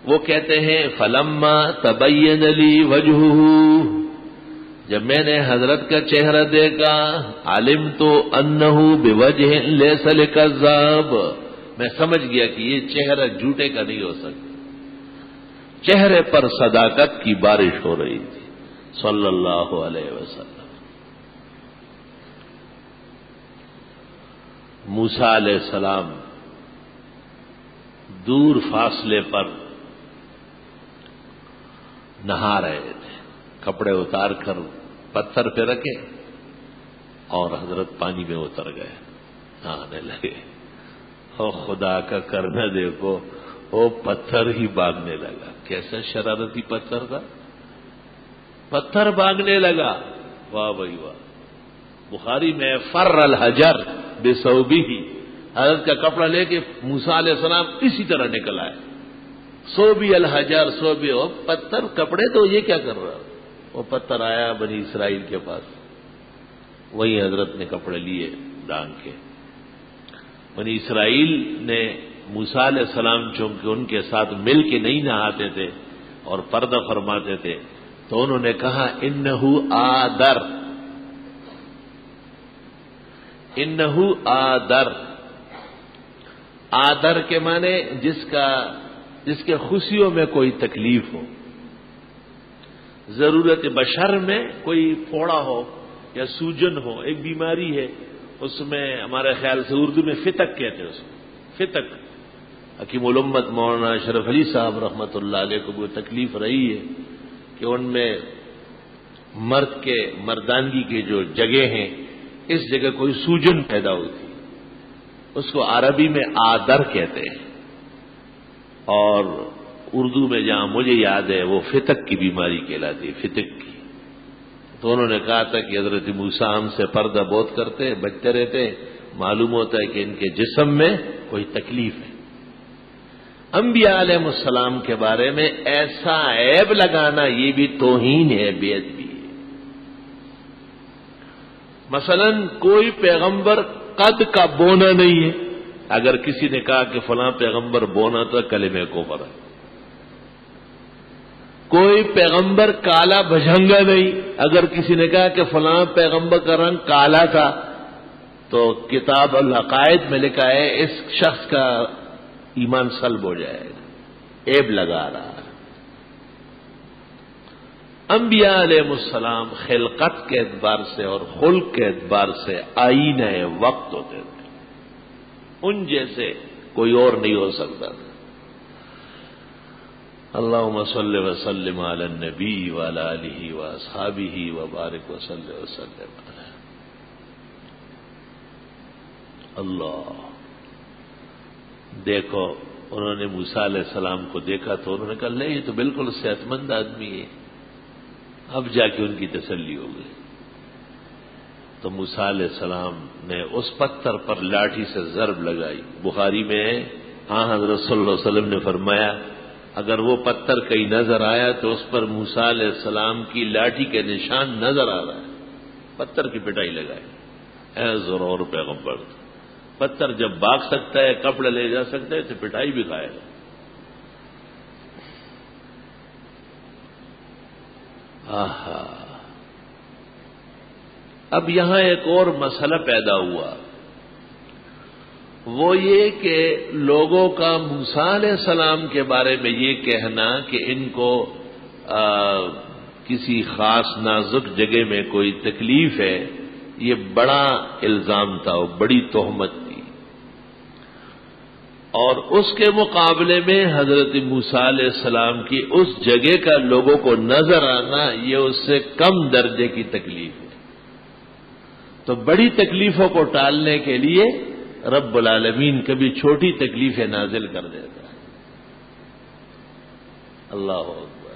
وہ کہتے ہیں فلما تبین لی وجہہ، جب میں نے حضرت کا چہرہ دیکھا، علمت انہ بوجہ لیس لکذاب، میں سمجھ گیا کہ یہ چہرہ جھوٹے کا نہیں ہو سکتا۔ چہرے پر صداقت کی بارش ہو رہی تھی صلی اللہ علیہ وسلم۔ موسیٰ علیہ السلام دور فاصلے پر نہا رہے تھے، کپڑے اتار کر پتھر پہ رکھے اور حضرت پانی میں اتر گئے، نہانے لگے۔ او خدا کا کرنا دیکھو، وہ پتھر ہی بھاگنے لگا، کیسا شرارتی پتھر تھا، پتھر بھاگنے لگا، واہ بھائی واہ۔ بخاری میں فر الحجر بثوبہ، حضرت کا کپڑا لے کے موسیٰ علیہ السلام اسی طرح نکل آئے، صوبی الحجر، صوبی، پتھر کپڑے تو یہ کیا کر رہا، وہ پتھر آیا بنی اسرائیل کے پاس، وہی حضرت نے کپڑے لیے ڈانگ کے۔ بنی اسرائیل نے موسیٰ علیہ السلام چونکہ ان کے ساتھ مل کے نہیں نہاتے تھے اور پردہ فرماتے تھے تو انہوں نے کہا انہو آدر، انہو آدر، آدر کے معنی جس کے خوشیوں میں کوئی تکلیف ہو، ضرورت بشر میں کوئی پھوڑا ہو یا سوجن ہو، ایک بیماری ہے، اس میں ہمارے خیال سے اردو میں فتق کہتے ہیں، اس کو فتق، حکیم الامت مولانا اشرف علی صاحب رحمۃ اللہ علیہ کو وہ تکلیف رہی ہے کہ ان میں مرد کے مردانگی کے جو جگہ ہیں اس جگہ کوئی سوجن پیدا ہوتی، اس کو عربی میں آدر کہتے ہیں، اور اردو میں جہاں مجھے یاد ہے وہ فتق کی بیماری کہلاتی ہے، فتق کی۔ تو انہوں نے کہا تھا کہ حضرت موسیٰ ہم سے پردہ بہت کرتے، بچتے رہتے، معلوم ہوتا ہے کہ ان کے جسم میں کوئی تکلیف ہے۔ انبیاء علیہ السلام کے بارے میں ایسا عیب لگانا یہ بھی توہین ہے، بے ادبی ہے۔ مثلا کوئی پیغمبر قد کا بونا نہیں ہے، اگر کسی نے کہا کہ فلاں پیغمبر بونا تھا، کلمہ کفر ہے۔ کوئی پیغمبر کالا بھجنگا نہیں، اگر کسی نے کہا کہ فلاں پیغمبر کا رنگ کالا تھا تو کتاب العقائد میں لکھا ہے اس شخص کا ایمان سلب ہو جائے گا، عیب لگا رہا ہے۔ انبیاء علیہ السلام خلقت کے اعتبار سے اور خلق کے اعتبار سے آئینہ وقت ہوتے تھے، ان جیسے کوئی اور نہیں ہو سکتا تھا۔ اللهم صل وسلم علی النبی وعلی آلہ واصحابہ وبارک وسلم علیہ. اللہ. دیکھو انہوں نے موسیٰ علیہ السلام کو دیکھا تو انہوں نے کہا نہیں یہ تو بالکل صحت مند آدمی ہے. اب جا کے ان کی تسلی ہو گئی. تو موسیٰ علیہ السلام نے اس پتھر پر لاٹھی سے ضرب لگائی. بخاری میں حضرت صلی اللہ علیہ وسلم نے فرمایا اگر وہ پتھر کہیں نظر آیا تو اس پر موسیٰ علیہ السلام کی لاٹھی کے نشان نظر آ رہا ہے. پتھر کی پٹائی لگائے. اے ضرور پیغمبر پتھر جب بھاگ سکتا ہے کپڑے لے جا سکتا ہے تو پٹائی بھی کھائے گا. آہا. اب یہاں ایک اور مسئلہ پیدا ہوا وہ یہ کہ لوگوں کا موسیٰ علیہ السلام کے بارے میں یہ کہنا کہ ان کو کسی خاص نازک جگہ میں کوئی تکلیف ہے یہ بڑا الزام تھا اور بڑی تہمت تھی. اور اس کے مقابلے میں حضرت موسیٰ علیہ السلام کی اس جگہ کا لوگوں کو نظر آنا یہ اس سے کم درجے کی تکلیف ہے. تو بڑی تکلیفوں کو ٹالنے کے لیے رب العالمین کبھی چھوٹی تکلیفیں نازل کر دیتا ہے. اللہ اکبر.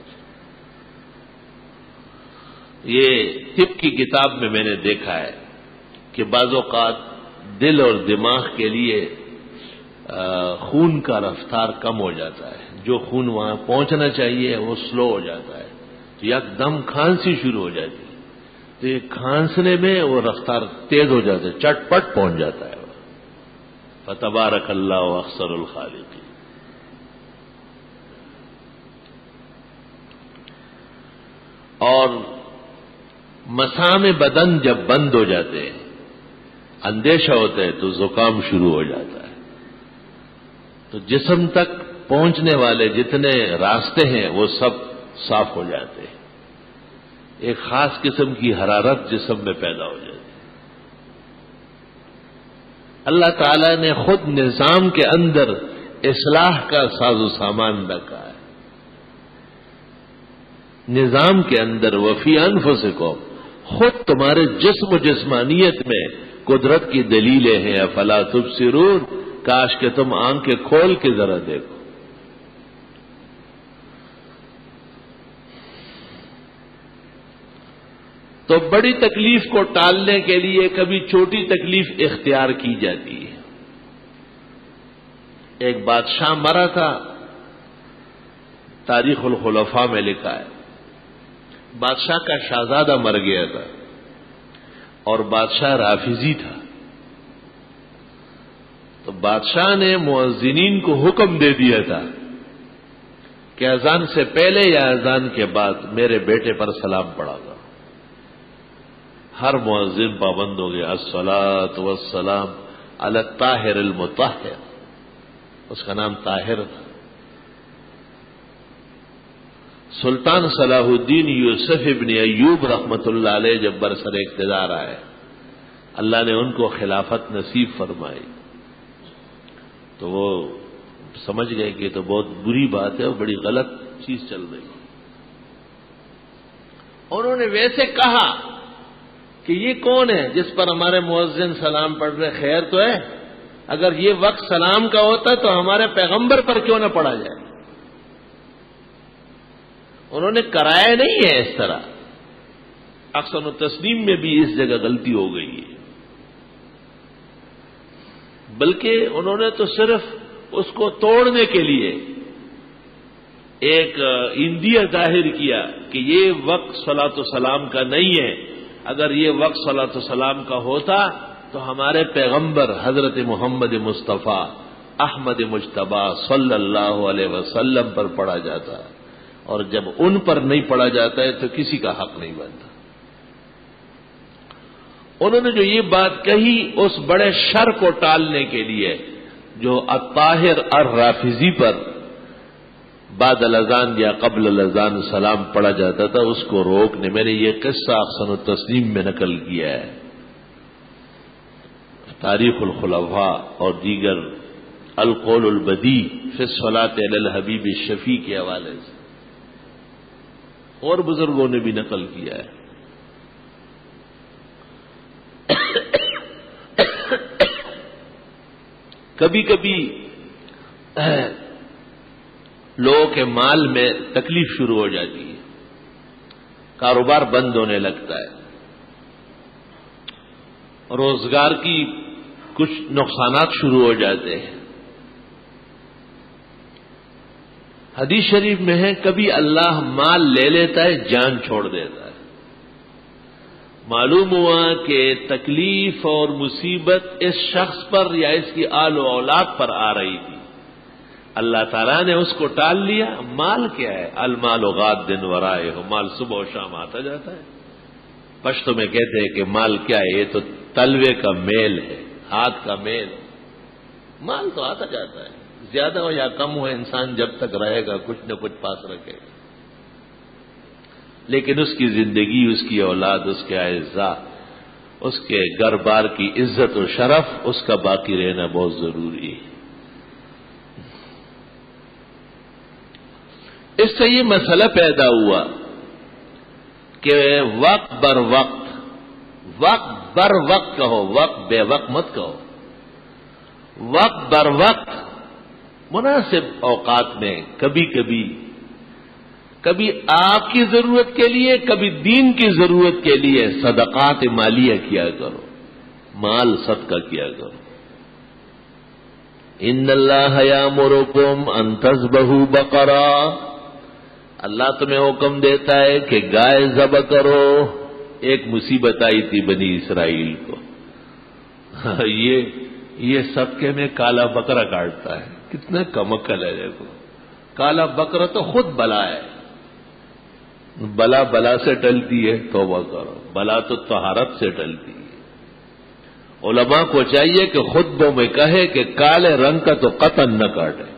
یہ طب کی کتاب میں میں نے دیکھا ہے کہ بعض اوقات دل اور دماغ کے لیے خون کا رفتار کم ہو جاتا ہے. جو خون وہاں پہنچنا چاہیے وہ سلو ہو جاتا ہے تو یک دم کھانسی شروع ہو جاتی ہے. تو یہ کھانسنے میں وہ رفتار تیز ہو جاتا ہے چٹ پٹ پہنچ جاتا ہے. فتبارک اللہ احسن الخالقین. اور مسام بدن جب بند ہو جاتے ہیں اندیشہ ہوتا ہے تو زکام شروع ہو جاتا ہے. تو جسم تک پہنچنے والے جتنے راستے ہیں وہ سب صاف ہو جاتے ہیں. ایک خاص قسم کی حرارت جسم میں پیدا ہو جاتی ہے. اللہ تعالیٰ نے خود نظام کے اندر اصلاح کا ساز و سامان رکھا ہے. نظام کے اندر وفی انفسکم خود تمہارے جسم و جسمانیت میں قدرت کی دلیلیں ہیں. افلا تبصرون کاش کہ تم آنکھیں کھول کے ذرا دیکھو. تو بڑی تکلیف کو ٹالنے کے لیے کبھی چھوٹی تکلیف اختیار کی جاتی ہے. ایک بادشاہ مرا تھا تاریخ الخلفاء میں لکھا ہے. بادشاہ کا شہزادہ مر گیا تھا اور بادشاہ رافضی تھا. تو بادشاہ نے مؤذنین کو حکم دے دیا تھا کہ اذان سے پہلے یا اذان کے بعد میرے بیٹے پر سلام پڑھا گا. ہر مؤذن پابند ہو گیا. الصلاۃ والسلام علی الطاہر المطہر. اس کا نام طاہر تھا. سلطان صلاح الدین یوسف ابن ایوب رحمت اللہ علیہ جب برسر اقتدار آئے اللہ نے ان کو خلافت نصیب فرمائی تو وہ سمجھ گئے کہ یہ تو بہت بری بات ہے اور بڑی غلط چیز چل رہی ہے. انہوں نے ویسے کہا کہ یہ کون ہے جس پر ہمارے مؤذن سلام پڑھ رہے؟ خیر تو ہے. اگر یہ وقت سلام کا ہوتا تو ہمارے پیغمبر پر کیوں نہ پڑھا جائے. انہوں نے کرایا نہیں ہے اس طرح. احسن التسلیم میں بھی اس جگہ غلطی ہو گئی ہے. بلکہ انہوں نے تو صرف اس کو توڑنے کے لیے ایک اندیہ ظاہر کیا کہ یہ وقت صلاۃ و سلام کا نہیں ہے. اگر یہ وقت صلاۃ و سلام کا ہوتا تو ہمارے پیغمبر حضرت محمد مصطفیٰ احمد مجتبیٰ صلی اللہ علیہ وسلم پر پڑھا جاتا اور جب ان پر نہیں پڑھا جاتا ہے تو کسی کا حق نہیں بنتا. انہوں نے جو یہ بات کہی اس بڑے شر کو ٹالنے کے لیے جو الطاہر الرافضی پر بعد الاذان یا قبل الاذان سلام پڑھا جاتا تھا اس کو روکنے میں نے یہ قصہ احسن التسلیم میں نقل کیا ہے. تاریخ الخلفاء اور دیگر القول البدی فی الصلاۃ علی الحبیب الشفیع کے حوالے سے، اور بزرگوں نے بھی نقل کیا ہے۔ کبھی کبھی لوگوں کے مال میں تکلیف شروع ہو جاتی ہے، کاروبار بند ہونے لگتا ہے، روزگار کی کچھ نقصانات شروع ہو جاتے ہیں۔ حدیث شریف میں ہے کبھی اللہ مال لے لیتا ہے، جان چھوڑ دیتا ہے۔ معلوم ہوا کہ تکلیف اور مصیبت اس شخص پر یا اس کی آل و اولاد پر آ رہی تھی، اللہ تعالیٰ نے اس کو ٹال لیا۔ مال کیا ہے؟ المال غاد دن ورائے ہو، مال صبح و شام آتا جاتا ہے۔ پشتو میں کہتے ہیں کہ مال کیا ہے؟ یہ تو تلوے کا میل ہے، ہاتھ کا میل۔ مال تو آتا جاتا ہے، زیادہ ہو یا کم ہو، انسان جب تک رہے گا کچھ نہ کچھ پاس رکھے گا، لیکن اس کی زندگی، اس کی اولاد، اس کے اعزاء، اس کے گھر بار کی عزت و شرف، اس کا باقی رہنا بہت ضروری ہے۔ اس سے یہ مسئلہ پیدا ہوا کہ وقت بر وقت، وقت بر وقت کہو، وقت بے وقت مت کہو، وقت بر وقت مناسب اوقات میں کبھی آپ کی ضرورت کے لیے، کبھی دین کی ضرورت کے لیے صدقات مالیہ کیا کرو، مال صدقہ کیا کرو۔ ان اللہ یامرکم ان تذبحوا بقرہ، اللہ تمہیں حکم دیتا ہے کہ گائے ذبح کرو۔ ایک مصیبت آئی تھی بنی اسرائیل کو، یہ صدقے میں کالا بکرا کاٹتا ہے، کتنا کم عقل ہے۔ دیکھو، کالا بکرا تو خود بلا ہے، بلا سے ٹلتی ہے، توبہ کرو، بلا تو طہارت سے ٹلتی ہے۔ علماء کو چاہیے کہ خطبوں میں کہے کہ کالے رنگ کا تو قطن نہ کاٹے۔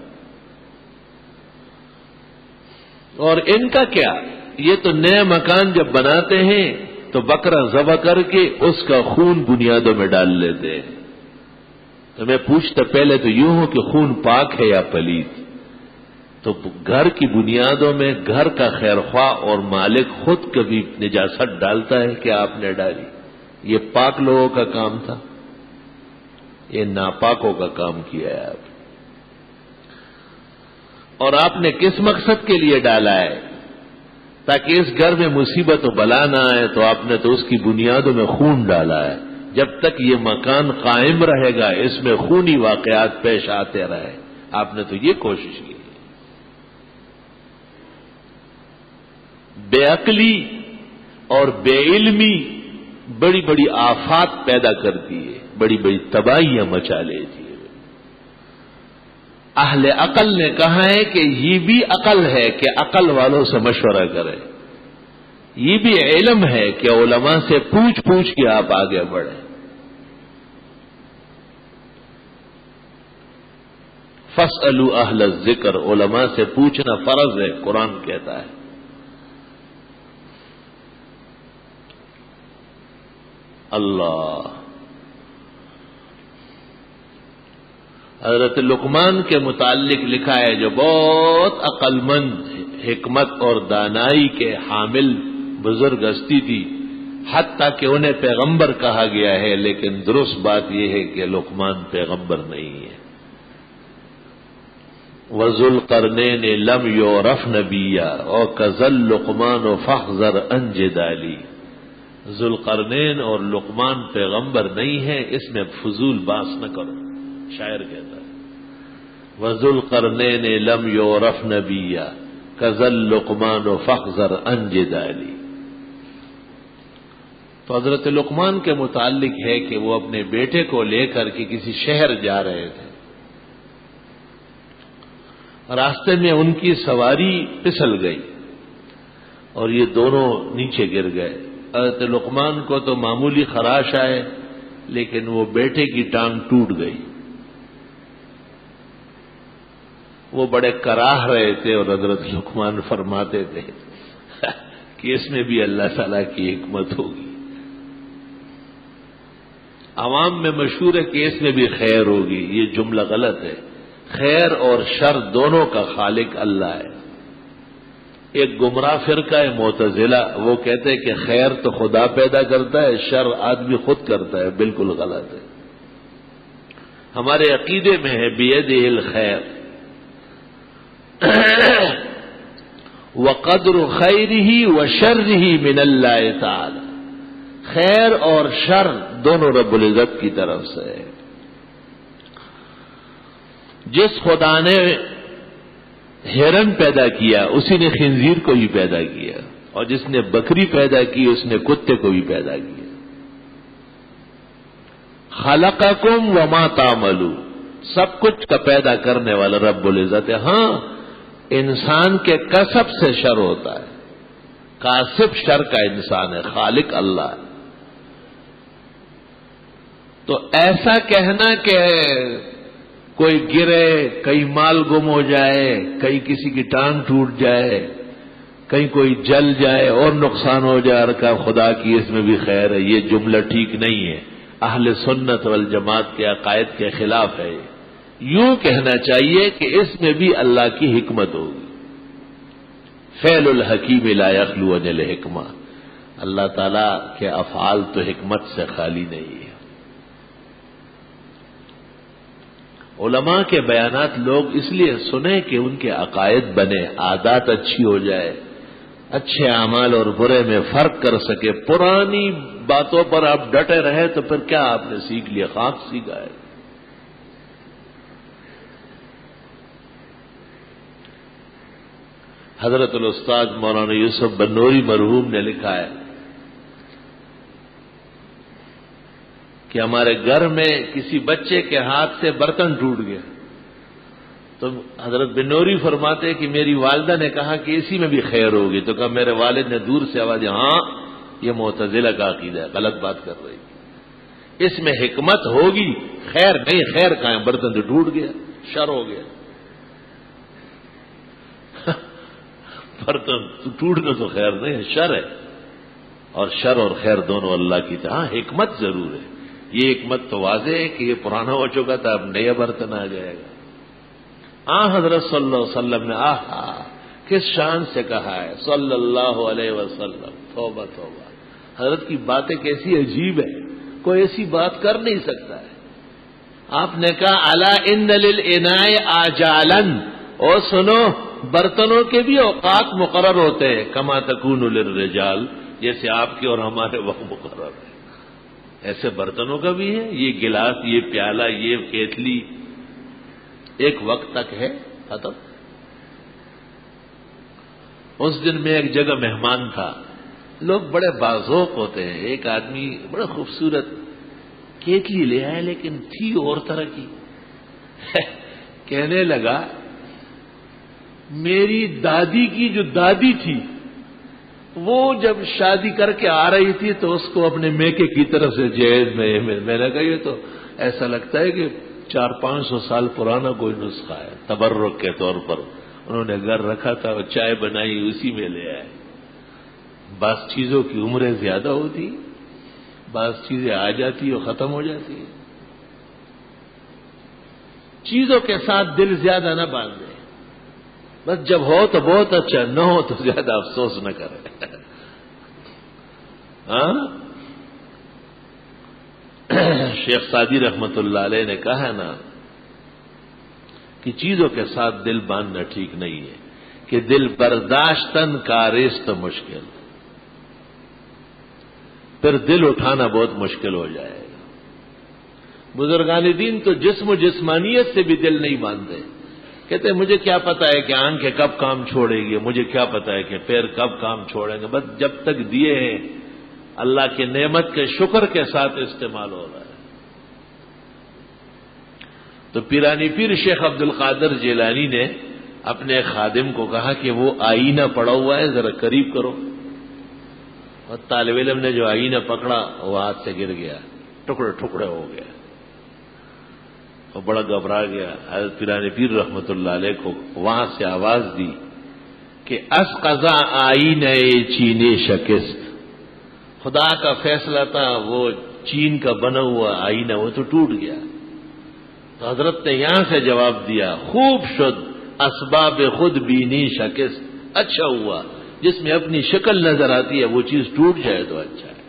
اور ان کا کیا، یہ تو نئے مکان جب بناتے ہیں تو بکرا ذبح کر کے اس کا خون بنیادوں میں ڈال لیتے ہیں۔ تو میں پوچھتا پہلے تو یوں ہو کہ خون پاک ہے یا پلید؟ تو گھر کی بنیادوں میں گھر کا خیر خواہ اور مالک خود کبھی نجاست ڈالتا ہے کہ آپ نے ڈالی؟ یہ پاک لوگوں کا کام تھا، یہ ناپاکوں کا کام کیا ہے آپ۔ اور آپ نے کس مقصد کے لیے ڈالا ہے؟ تاکہ اس گھر میں مصیبت و بلا نہ آئے، تو آپ نے تو اس کی بنیادوں میں خون ڈالا ہے۔ جب تک یہ مکان قائم رہے گا، اس میں خونی واقعات پیش آتے رہے، آپ نے تو یہ کوشش کی۔ بے عقلی اور بے علمی بڑی بڑی آفات پیدا کرتی ہے، بڑی بڑی تباہیاں مچا لیتی ہے۔ اہل عقل نے کہا ہے کہ یہ بھی عقل ہے کہ عقل والوں سے مشورہ کرے، یہ بھی علم ہے کہ علماء سے پوچھ کے آپ آگے بڑھیں۔ فاسألوا اہل الذکر، علماء سے پوچھنا فرض ہے، قرآن کہتا ہے۔ اللہ، حضرت لقمان کے متعلق لکھا ہے، جو بہت عقل مند، حکمت اور دانائی کے حامل بزرگ ہستی تھی، حتیٰ کہ انہیں پیغمبر کہا گیا ہے، لیکن درست بات یہ ہے کہ لقمان پیغمبر نہیں ہے۔ وذو القرنین لم یعرف نبیا اور کذل لقمان فاحذر عن جدالی۔ ذوالقرنین اور لقمان پیغمبر نہیں ہے، اس میں فضول بحث نہ کرو، شاعر کہتا ہے۔ وذو القرنین لم یعرف نبیا کذل لقمان فاحذر عن جدالی۔ تو حضرت لقمان کے متعلق ہے کہ وہ اپنے بیٹے کو لے کر کے کسی شہر جا رہے تھے، راستے میں ان کی سواری پھسل گئی اور یہ دونوں نیچے گر گئے۔ حضرت لقمان کو تو معمولی خراش آئے، لیکن وہ بیٹے کی ٹانگ ٹوٹ گئی۔ وہ بڑے کراہ رہے تھے اور حضرت لقمان فرماتے تھے کہ اس میں بھی اللہ تعالیٰ کی حکمت ہوگی۔ عوام میں مشہور ہے کہ اس میں بھی خیر ہوگی، یہ جملہ غلط ہے۔ خیر اور شر دونوں کا خالق اللہ ہے۔ ایک گمراہ فرقہ ہے معتزلہ، وہ کہتے ہیں کہ خیر تو خدا پیدا کرتا ہے، شر آدمی خود کرتا ہے، بالکل غلط ہے۔ ہمارے عقیدے میں ہے بیدہ الخیر وقدر خیرہ وشرہ من اللہ تعالی، خیر اور شر دونوں رب العزت کی طرف سے ہے۔ جس خدا نے ہرن پیدا کیا اسی نے خنزیر کو بھی پیدا کیا، اور جس نے بکری پیدا کی اس نے کتے کو بھی پیدا کیا۔ خلقکم وما تعملون، سب کچھ کا پیدا کرنے والا رب العزت ہے۔ ہاں انسان کے کسب سے شر ہوتا ہے، کاسب شر کا انسان ہے، خالق اللہ ہے۔ تو ایسا کہنا کہ کوئی گرے، کہیں مال گم ہو جائے، کہیں کسی کی ٹانگ ٹوٹ جائے، کہیں کوئی جل جائے اور نقصان ہو جائے، اور کہا خدا کی اس میں بھی خیر ہے، یہ جملہ ٹھیک نہیں ہے، اہل سنت والجماعت کے عقائد کے خلاف ہے۔ یوں کہنا چاہیے کہ اس میں بھی اللہ کی حکمت ہوگی۔ فعل الحکیم لا یخلو عن الحکمہ، اللہ تعالی کے افعال تو حکمت سے خالی نہیں ہے۔ علماء کے بیانات لوگ اس لیے سنیں کہ ان کے عقائد بنے، عادات اچھی ہو جائے، اچھے اعمال اور برے میں فرق کر سکے۔ پرانی باتوں پر آپ ڈٹے رہے تو پھر کیا آپ نے سیکھ لیا، خاک سیکھا ہے۔ حضرت الاستاذ مولانا یوسف بنوری مرحوم نے لکھا ہے کہ ہمارے گھر میں کسی بچے کے ہاتھ سے برتن ٹوٹ گیا تو حضرت بنوری فرماتے کہ میری والدہ نے کہا کہ اسی میں بھی خیر ہوگی، تو کہا میرے والد نے دور سے آواز دی، ہاں یہ معتزلہ کا عقیدہ ہے، غلط بات کر رہی ہے، اس میں حکمت ہوگی، خیر نہیں، خیر کہاں ہے، برتن تو ٹوٹ گیا، شر ہو گیا۔ برتن ٹوٹنا تو خیر نہیں ہے، شر ہے، اور شر اور خیر دونوں اللہ کی طرح۔ ہاں حکمت ضرور ہے، یہ حکمت تو واضح ہے کہ یہ پرانا ہو چکا تھا، اب نیا برتن آ جائے گا۔ حضرت صلی اللہ علیہ وسلم نے کس شان سے کہا ہے صلی اللہ علیہ وسلم، توبہ توبہ، حضرت کی باتیں کیسی عجیب ہے، کوئی ایسی بات کر نہیں سکتا ہے۔ آپ نے کہا الا ان للاناء آجالا، اور سنو برتنوں کے بھی اوقات مقرر ہوتے ہیں، کما تکون للرجال، جیسے آپ کے اور ہمارے وقت مقرر ہے، ایسے برتنوں کا بھی ہے۔ یہ گلاس، یہ پیالہ، یہ کیتلی ایک وقت تک ہے، ختم۔ اس دن میں ایک جگہ مہمان تھا، لوگ بڑے باذوق ہوتے ہیں، ایک آدمی بڑا خوبصورت کیتلی لے آئے لیکن تھی اور طرح کی، کہنے لگا میری دادی کی جو دادی تھی وہ جب شادی کر کے آ رہی تھی تو اس کو اپنے میکے کی طرف سے جہیز میں نے کہا یہ تو ایسا لگتا ہے کہ 400-500 سال پرانا کوئی نسخہ ہے، تبرک کے طور پر انہوں نے گھر رکھا تھا، چائے بنائی اسی میں لے آئے۔ بعض چیزوں کی عمریں زیادہ ہوتی، بعض چیزیں آ جاتی اور ختم ہو جاتی ہیں۔ چیزوں کے ساتھ دل زیادہ نہ باندھے، بس جب ہو تو بہت اچھا، نہ ہو تو زیادہ افسوس نہ کرے۔ شیخ سعدی رحمت اللہ علیہ نے کہا نا کہ چیزوں کے ساتھ دل باندھنا ٹھیک نہیں ہے، کہ دل برداشتن کارست مشکل، پھر دل اٹھانا بہت مشکل ہو جائے گا۔ بزرگان دین تو جسم و جسمانیت سے بھی دل نہیں باندھتے، کہتے ہیں مجھے کیا پتا ہے کہ آنکھیں کب کام چھوڑے گی، مجھے کیا پتا ہے کہ پیر کب کام چھوڑیں گے، بس جب تک دیے ہیں اللہ کے نعمت کے شکر کے ساتھ استعمال ہو رہا ہے۔ تو پیرانی پیر شیخ عبد القادر جیلانی نے اپنے خادم کو کہا کہ وہ آئینہ پڑا ہوا ہے ذرا قریب کرو، اور طالب علم نے جو آئینہ پکڑا وہ ہاتھ سے گر گیا، ٹکڑے ٹکڑے ہو گیا، اور بڑا گھبرا گیا۔ حضرت پیرانی پیر رحمت اللہ علیہ کو وہاں سے آواز دی کہ اس قضا آئینہ چینے شکست، خدا کا فیصلہ تھا، وہ چین کا بنا ہوا آئینہ وہ تو ٹوٹ گیا۔ تو حضرت نے یہاں سے جواب دیا، خوب شد اسباب خود بینی شکست، اچھا ہوا جس میں اپنی شکل نظر آتی ہے وہ چیز ٹوٹ جائے تو اچھا ہے۔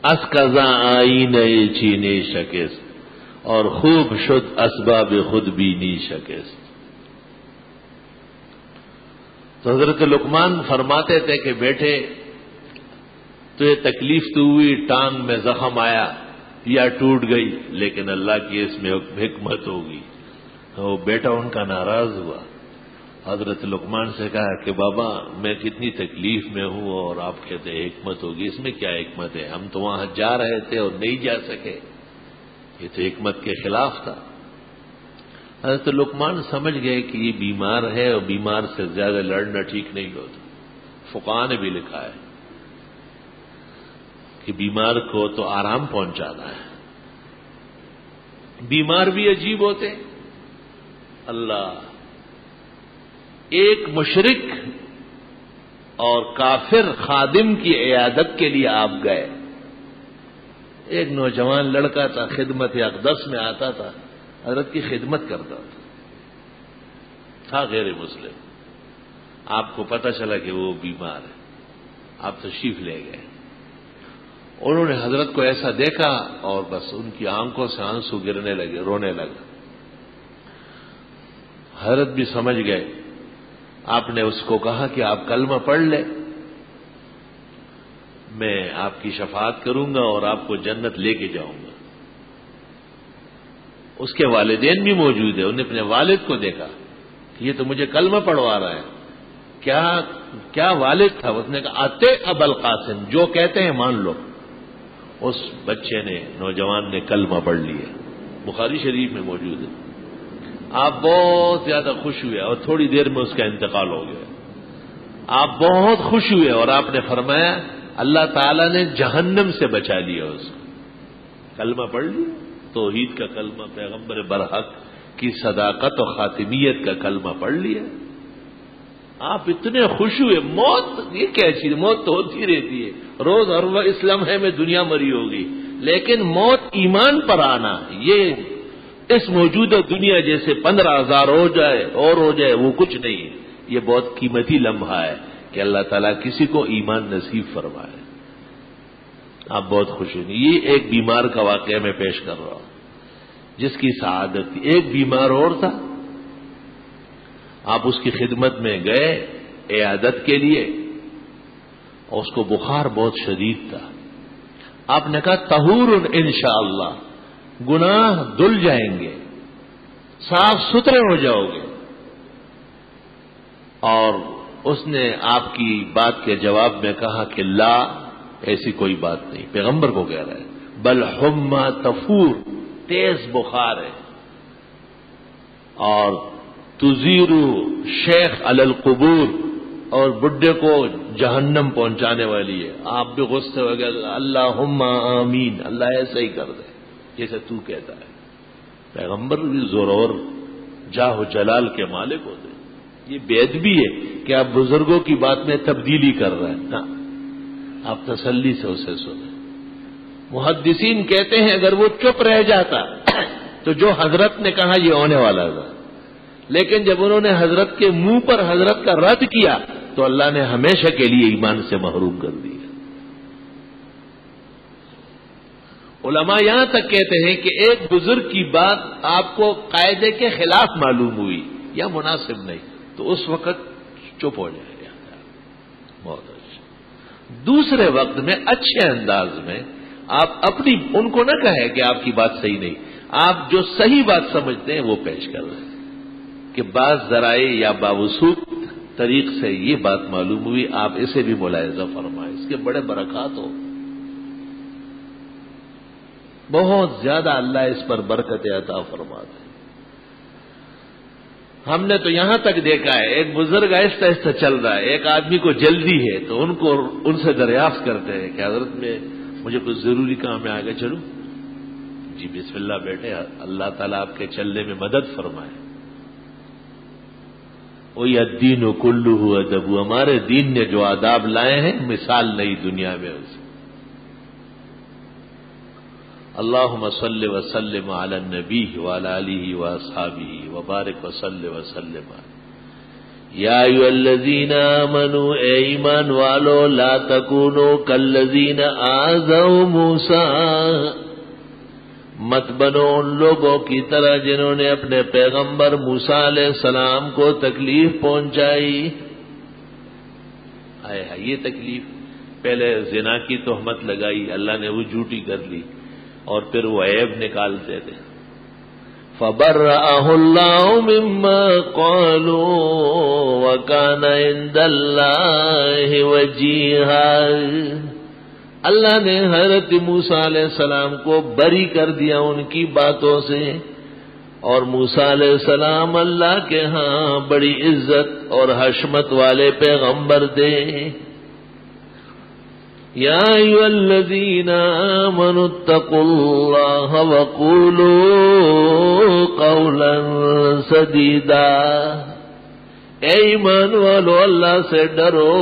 اسکزا آئینہ چینے شکست، اور خوب شد اسباب خود بینی شکست۔ تو حضرت لقمان فرماتے تھے کہ بیٹے تو یہ تکلیف تو ہوئی، ٹانگ میں زخم آیا یا ٹوٹ گئی، لیکن اللہ کی اس میں حکمت ہوگی۔ وہ بیٹا ان کا ناراض ہوا، حضرت لقمان سے کہا کہ بابا میں کتنی تکلیف میں ہوں اور آپ کہتے ہیں حکمت ہوگی، اس میں کیا حکمت ہے؟ ہم تو وہاں جا رہے تھے اور نہیں جا سکے، یہ تو حکمت کے خلاف تھا۔ حضرت لقمان سمجھ گئے کہ یہ بیمار ہے اور بیمار سے زیادہ لڑنا ٹھیک نہیں ہوتا۔ فقہاء نے بھی لکھا ہے کہ بیمار کو تو آرام پہنچانا ہے۔ بیمار بھی عجیب ہوتے، اللہ، ایک مشرک اور کافر خادم کی عیادت کے لیے آپ گئے۔ ایک نوجوان لڑکا تھا، خدمت اقدس میں آتا تھا، حضرت کی خدمت کرتا تھا غیر مسلم۔ آپ کو پتہ چلا کہ وہ بیمار ہے، آپ تشریف لے گئے۔ انہوں نے حضرت کو ایسا دیکھا اور بس ان کی آنکھوں سے آنسو گرنے لگے، رونے لگا۔ حضرت بھی سمجھ گئے۔ آپ نے اس کو کہا کہ آپ کلمہ پڑھ لیں، میں آپ کی شفاعت کروں گا اور آپ کو جنت لے کے جاؤں گا۔ اس کے والدین بھی موجود ہیں، انہوں نے اپنے والد کو دیکھا کہ یہ تو مجھے کلمہ پڑھوا رہا ہے۔ کیا والد تھا؟ اس نے کہا آتے ابو القاسم، جو کہتے ہیں مان لو۔ اس بچے نے، نوجوان نے کلمہ پڑھ لیا، بخاری شریف میں موجود ہے۔ آپ بہت زیادہ خوش ہوئے اور تھوڑی دیر میں اس کا انتقال ہو گیا۔ آپ بہت خوش ہوئے اور آپ نے فرمایا اللہ تعالیٰ نے جہنم سے بچا لیا اس کو۔ کلمہ پڑھ لیا، توحید کا کلمہ، پیغمبر برحق کی صداقت و خاتمیت کا کلمہ پڑھ لیا۔ آپ اتنے خوش ہوئے۔ موت یہ کیا چیز؟ موت تو ہوتی رہتی ہے، روز اور وہ اس لمحے میں دنیا مری ہوگی، لیکن موت ایمان پر آنا، یہ اس موجودہ دنیا جیسے 15,000 ہو جائے اور ہو جائے وہ کچھ نہیں ہے۔ یہ بہت قیمتی لمحہ ہے کہ اللہ تعالیٰ کسی کو ایمان نصیب فرمائے۔ آپ بہت خوش ہوئے۔ یہ ایک بیمار کا واقعہ میں پیش کر رہا ہوں جس کی سعادت تھی۔ ایک بیمار اور تھا، آپ اس کی خدمت میں گئے عیادت کے لیے، اور اس کو بخار بہت شدید تھا۔ آپ نے کہا طہور انشاءاللہ، گناہ دھل جائیں گے، صاف ستھرے ہو جاؤ گے۔ اور اس نے آپ کی بات کے جواب میں کہا کہ لا، ایسی کوئی بات نہیں، پیغمبر کو کہہ رہا ہے، بل حمى تفور، تیز بخار ہے، اور تزیر شیخ علی القبور، اور بڈھے کو جہنم پہنچانے والی ہے۔ آپ بھی غصے ہو گئے، اللہم آمین، اللہ ایسا ہی کر دے جیسے تو کہتا ہے۔ پیغمبر بھی زورور جاہ و جلال کے مالک ہوتے، یہ بے ادبی ہے کہ آپ بزرگوں کی بات میں تبدیلی کر رہے ہیں۔ ہاں، آپ تسلی سے اسے سنیں۔ محدثین کہتے ہیں اگر وہ چپ رہ جاتا تو جو حضرت نے کہا یہ ہونے والا تھا، لیکن جب انہوں نے حضرت کے منہ پر حضرت کا رد کیا تو اللہ نے ہمیشہ کے لیے ایمان سے محروم کر دیا۔ علماء یہاں تک کہتے ہیں کہ ایک بزرگ کی بات آپ کو قاعدے کے خلاف معلوم ہوئی یا مناسب نہیں تو اس وقت چپ ہو جائے گا۔ بہت اچھا۔ دوسرے وقت میں اچھے انداز میں آپ اپنی ان کو نہ کہیں کہ آپ کی بات صحیح نہیں، آپ جو صحیح بات سمجھتے ہیں وہ پیش کر رہے ہیں کہ بعض ذرائع یا باوسوق طریق سے یہ بات معلوم ہوئی، آپ اسے بھی ملاحظہ فرمائیں، اس کے بڑے برکات ہو، بہت زیادہ اللہ اس پر برکت عطا فرماتے ہیں۔ ہم نے تو یہاں تک دیکھا ہے ایک بزرگ آہستہ آہستہ چل رہا ہے، ایک آدمی کو جلدی ہے تو ان سے دریافت کرتے ہیں کہ حضرت میں مجھے کچھ ضروری کام ہے، آگے چلوں؟ جی بسم اللہ بیٹھے، اللہ تعالیٰ آپ کے چلنے میں مدد فرمائے۔ وہی الدین کلہ ادب، ہمارے دین نے جو آداب لائے ہیں مثال نہیں دنیا میں اسے۔ اللهم صل وسلم علی النبی وعلی آلہ واصحابہ وبارک وسلم. یا ایھا الذین آمنوا، اے ایمان والو، لا تکونوا کالذین آذوا موسیٰ، مت بنو ان لوگوں کی طرح جنہوں نے اپنے پیغمبر موسیٰ علیہ السلام کو تکلیف پہنچائی. یہ تکلیف، پہلے زنا کی تہمت لگائی، اللہ نے وہ جھوٹی کر لی، اور پھر وہ عیب نکالتے تھے. فبرأہ اللہ مما قالوا وکان عند اللہ وجیہا. اللہ نے حضرت موسیٰ علیہ السلام کو بری کر دیا ان کی باتوں سے، اور موسیٰ علیہ السلام اللہ کے ہاں بڑی عزت اور حشمت والے پیغمبر تھے. یا ایھا الذین آمنوا اتقوا اللہ وقولوا قولا سدیدا. اے ایمان والو، اللہ سے ڈرو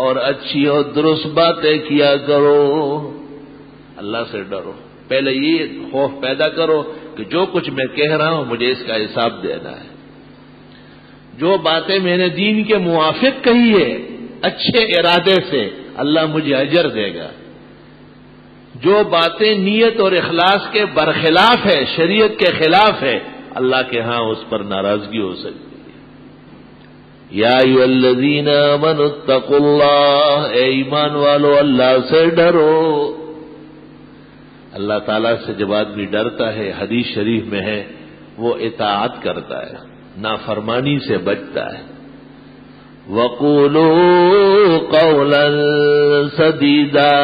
اور اچھی اور درست باتیں کیا کرو. اللہ سے ڈرو، پہلے یہ خوف پیدا کرو کہ جو کچھ میں کہہ رہا ہوں مجھے اس کا حساب دینا ہے. جو باتیں میں نے دین کے موافق کہی ہے اچھے ارادے سے، اللہ مجھے اجر دے گا. جو باتیں نیت اور اخلاص کے برخلاف ہے، شریعت کے خلاف ہے، اللہ کے ہاں اس پر ناراضگی ہو سکتی ہے. یا ایھا الذین آمنوا اتقوا اللہ، اے ایمان والو اللہ سے ڈرو. اللہ تعالیٰ سے جب آدمی ڈرتا ہے، حدیث شریف میں ہے، وہ اطاعت کرتا ہے، نافرمانی سے بچتا ہے. وَقُولُوا قَوْلًا سَدِيدًا.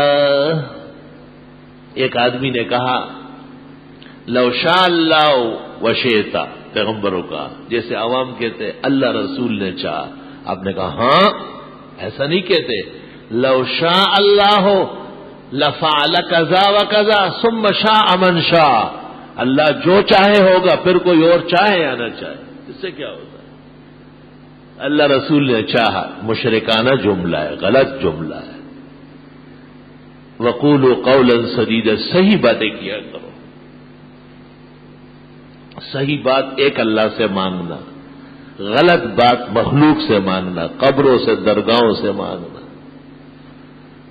ایک آدمی نے کہا لو شاء اللہ وشئت، پیغمبروں کا جیسے عوام کہتے اللہ رسول نے چاہا. آپ نے کہا ہاں، ایسا نہیں کہتے. لو شاء اللہ لفعل کذا وکذا ثم شاء من شاء. اللہ جو چاہے ہوگا، پھر کوئی اور چاہے یا نہ چاہے، اس سے کیا ہوتا ہے؟ اللہ رسول نے چاہا، مشرکانہ جملہ ہے، غلط جملہ ہے. وقولوا قولا سدیدا، صحیح باتیں کیا کرو. صحیح بات ایک اللہ سے مانگنا، غلط بات مخلوق سے مانگنا، قبروں سے، درگاہوں سے مانگنا.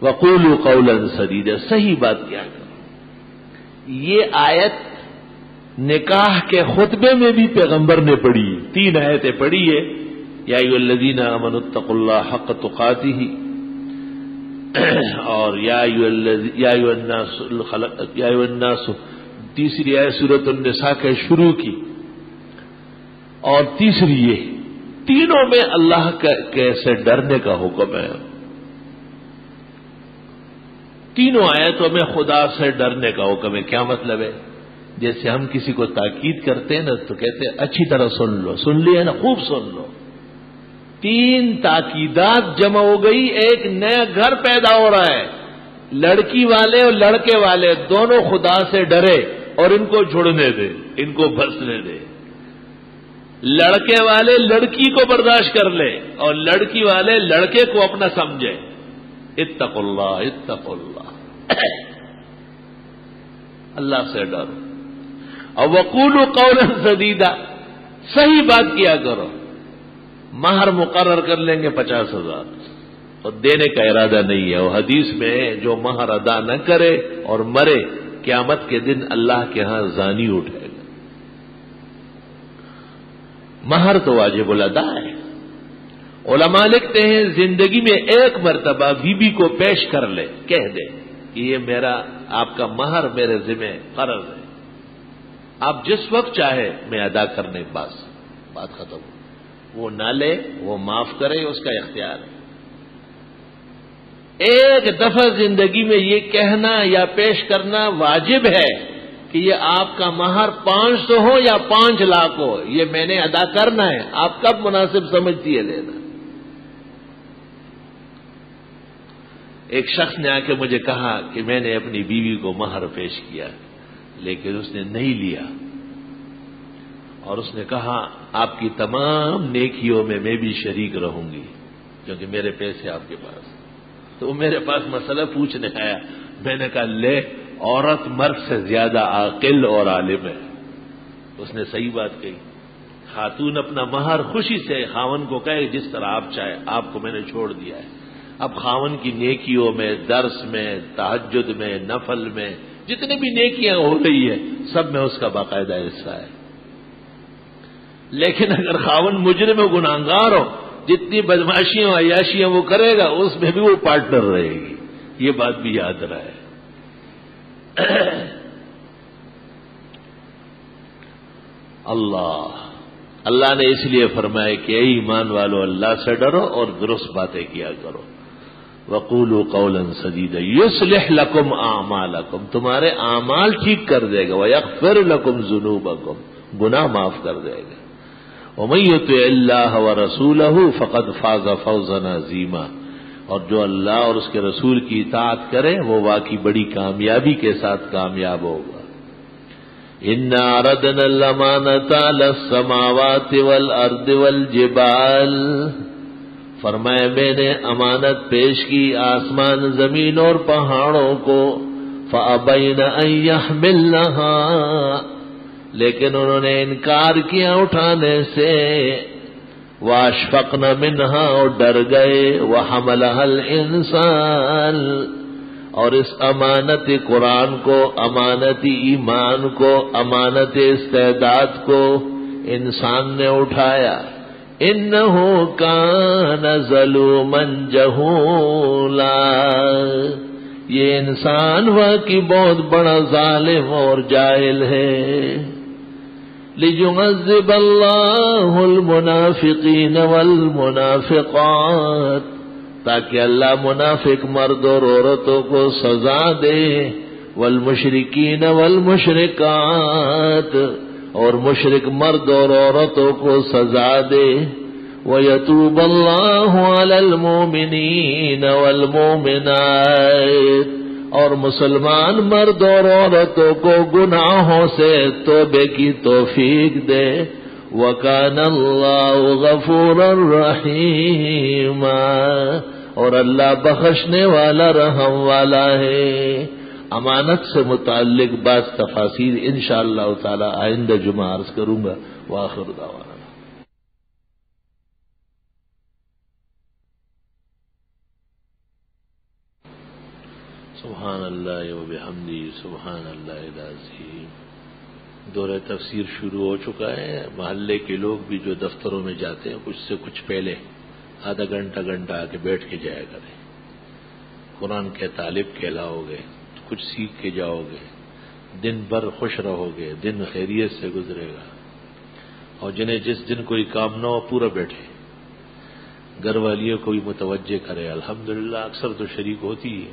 وقولوا قولا سدیدا، صحیح بات کیا کرو. یہ آیت نکاح کے خطبے میں بھی پیغمبر نے پڑھی، 3 آیتیں پڑھی ہے. یا ایھا الذین آمنوا اتقوا اللہ حق تقاتہ، اور یا ایھا الناس تیسری آیت سورۃ النساء کے شروع کی، اور تیسری یہ. تینوں میں اللہ کے سے ڈرنے کا حکم ہے. تینوں آیتوں میں خدا سے ڈرنے کا حکم ہے. کیا مطلب ہے؟ جیسے ہم کسی کو تاکید کرتے ہیں نا، تو کہتے ہیں اچھی طرح سن لو، سن لیا نا، خوب سن لو. 3 تاکیدات جمع ہو گئی، ایک نیا گھر پیدا ہو رہا ہے. لڑکی والے اور لڑکے والے دونوں خدا سے ڈرے اور ان کو جڑنے دے، ان کو بسنے دے. لڑکے والے لڑکی کو برداشت کر لے اور لڑکی والے لڑکے کو اپنا سمجھے. اتقوا اللہ، اتقوا اللہ. اللہ سے ڈرو. اور وقولوا قولا سدیدا، صحیح بات کیا کرو. مہر مقرر کر لیں گے 50,000 اور دینے کا ارادہ نہیں ہے. اور حدیث میں جو مہر ادا نہ کرے اور مرے، قیامت کے دن اللہ کے ہاں زانی اٹھے گا. مہر تو واجب الادا ہے. علماء لکھتے ہیں زندگی میں ایک مرتبہ بیوی کو پیش کر لے، کہہ دے کہ یہ میرا، آپ کا مہر میرے ذمہ قرض ہے، آپ جس وقت چاہے میں ادا کرنے کے پاس، بات ختم ہو. وہ نہ لے، وہ معاف کرے، اس کا اختیار ہے. ایک دفعہ زندگی میں یہ کہنا یا پیش کرنا واجب ہے کہ یہ آپ کا مہر 500 ہو یا 5 لاکھ ہو، یہ میں نے ادا کرنا ہے. آپ کب مناسب سمجھتی ہے لینا؟ ایک شخص نے آ کے مجھے کہا کہ میں نے اپنی بیوی کو مہر پیش کیا لیکن اس نے نہیں لیا، اور اس نے کہا آپ کی تمام نیکیوں میں بھی شریک رہوں گی کیونکہ میرے پیسے آپ کے پاس. تو وہ میرے پاس مسئلہ پوچھنے آیا. میں نے کہا لے عورت مرد سے زیادہ عاقل اور عالم ہے. اس نے صحیح بات کہی. خاتون اپنا مہر خوشی سے خاون کو کہے جس طرح آپ چاہے، آپ کو میں نے چھوڑ دیا ہے. اب خاون کی نیکیوں میں، درس میں، تہجد میں، نفل میں، جتنی بھی نیکیاں ہو رہی ہے سب میں اس کا باقاعدہ حصہ ہے. لیکن اگر خاون مجرم و گناہگار ہو، جتنی بدماشیاں عیاشیاں وہ کرے گا اس میں بھی وہ پارٹنر رہے گی. یہ بات بھی یاد رہے. اللہ نے اس لیے فرمایا کہ اے ایمان والو اللہ سے ڈرو اور درست باتیں کیا کرو. وقولوا قولا سدیدا یصلح لکم اعمالکم، تمہارے اعمال ٹھیک کر دے گا. ویغفر لکم ذنوبکم، گناہ معاف کر دے گا. ومن یطع اللہ ورسولہ فقد فاز فوزا عظیما، اور جو اللہ اور اس کے رسول کی اطاعت کرے وہ واقعی بڑی کامیابی کے ساتھ کامیاب ہوگا. انا عرضنا الامانۃ علی السماوات والارض والجبال، فرمایا میں نے امانت پیش کی آسمان، زمین اور پہاڑوں کو. فابین ان یحملنها، لیکن انہوں نے انکار کیا اٹھانے سے. واشفقن منها، اور ڈر گئے. وحملها الانسان، اور اس امانت قرآن کو، امانت ایمان کو، امانت استعداد کو انسان نے اٹھایا. انہ کان ظلوما جہولا، یہ انسان واقعی بہت بڑا ظالم اور جاہل ہے. لِيُعَذِّبَ اللَّهُ الْمُنَافِقِينَ وَالْمُنَافِقَاتِ، تاکہ اللہ منافق مرد اور عورتوں کو سزا دے. وَالْمُشْرِكِينَ وَالْمُشْرِكَاتِ، اور مشرک مرد اور عورتوں کو سزا دے. وَيَتُوبَ اللَّهُ عَلَى الْمُؤْمِنِينَ وَالْمُؤْمِنَاتِ، اور مسلمان مرد اور عورتوں کو گناہوں سے توبے کی توفیق دے. وَكَانَ اللَّهُ غَفُورًا رَحِيمًا، اور اللہ بخشنے والا رحم والا ہے. امانت سے متعلق بعض تفاصیل انشاءاللہ تعالی آئندہ جمعہ عرض کروں گا. وآخر دعوانا سبحان اللہ وبحمدہ سبحان اللہ العظیم. دورہ تفسیر شروع ہو چکا ہے. محلے کے لوگ بھی جو دفتروں میں جاتے ہیں کچھ سے کچھ پہلے آدھا گھنٹہ آ کے بیٹھ کے جایا کریں. قرآن کے طالب کہلاؤ گے، کچھ سیکھ کے جاؤ گے، دن بھر خوش رہو گے، دن خیریت سے گزرے گا. اور جنہیں جس دن کوئی کام نہ ہو پورا بیٹھے، گھر والیوں کو بھی متوجہ کرے. الحمدللہ اکثر تو شریک ہوتی ہے.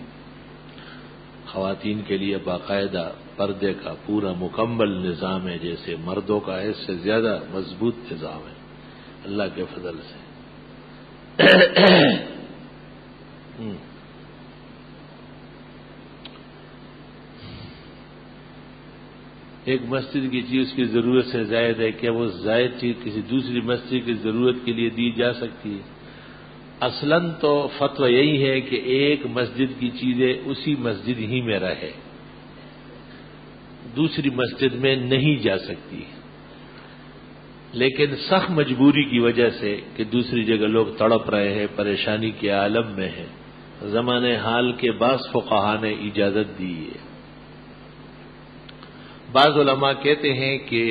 خواتین کے لیے باقاعدہ پردے کا پورا مکمل نظام ہے، جیسے مردوں کا ہے، اس سے زیادہ مضبوط نظام ہے اللہ کے فضل سے. ایک مسجد کی چیز کی ضرورت سے زائد ہے، کیا وہ زائد چیز کسی دوسری مسجد کی ضرورت کے لیے دی جا سکتی ہے؟ اصلاً تو فتویٰ یہی ہے کہ ایک مسجد کی چیزیں اسی مسجد ہی میں رہے، دوسری مسجد میں نہیں جا سکتی. لیکن سخت مجبوری کی وجہ سے کہ دوسری جگہ لوگ تڑپ رہے ہیں، پریشانی کے عالم میں ہیں، زمانے حال کے بعض فقہا نے اجازت دی ہے. بعض علماء کہتے ہیں کہ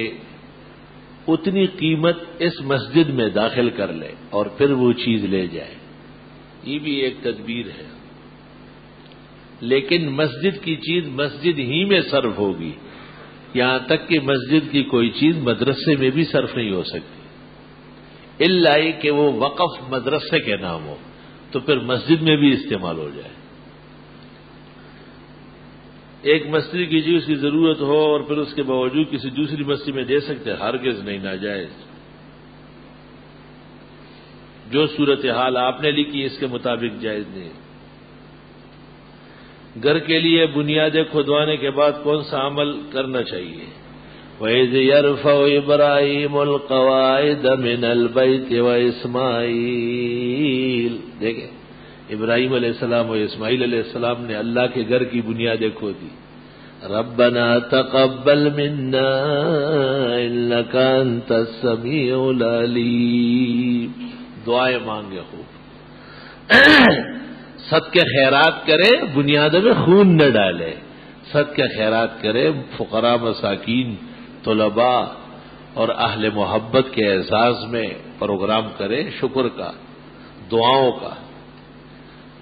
اتنی قیمت اس مسجد میں داخل کر لے اور پھر وہ چیز لے جائے، یہ بھی ایک تدبیر ہے. لیکن مسجد کی چیز مسجد ہی میں صرف ہوگی، یہاں تک کہ مسجد کی کوئی چیز مدرسے میں بھی صرف نہیں ہو سکتی، الا کہ وہ وقف مدرسے کے نام ہو تو پھر مسجد میں بھی استعمال ہو جائے. ایک مسجد کی چیز کی ضرورت ہو اور پھر اس کے باوجود کسی دوسری مسجد میں دے سکتے، ہرگز نہیں، ناجائز. جو صورتحال آپ نے لکھی اس کے مطابق جائز نہیں. گھر کے لیے بنیادیں کھدوانے کے بعد کون سا عمل کرنا چاہیے؟ وَإِذْ يَرْفَعُ إِبْرَاهِيمُ الْقَوَاعِدَ مِنَ الْبَيْتِ وَإِسْمَاعِيلُ. دیکھیں، ابراہیم علیہ السلام اور اسماعیل علیہ السلام نے اللہ کے گھر کی بنیادیں کھودی. ربنا تقبل منا انك انت السميع العلیم. دعائیں مانگے خوب. صدقے خیرات کرے, بنیادوں میں خون نہ ڈالے. صدقے خیرات کرے, فقراء مساکین طلباء اور اہل محبت کے اعزاز میں پروگرام کرے, شکر کا, دعاؤں کا.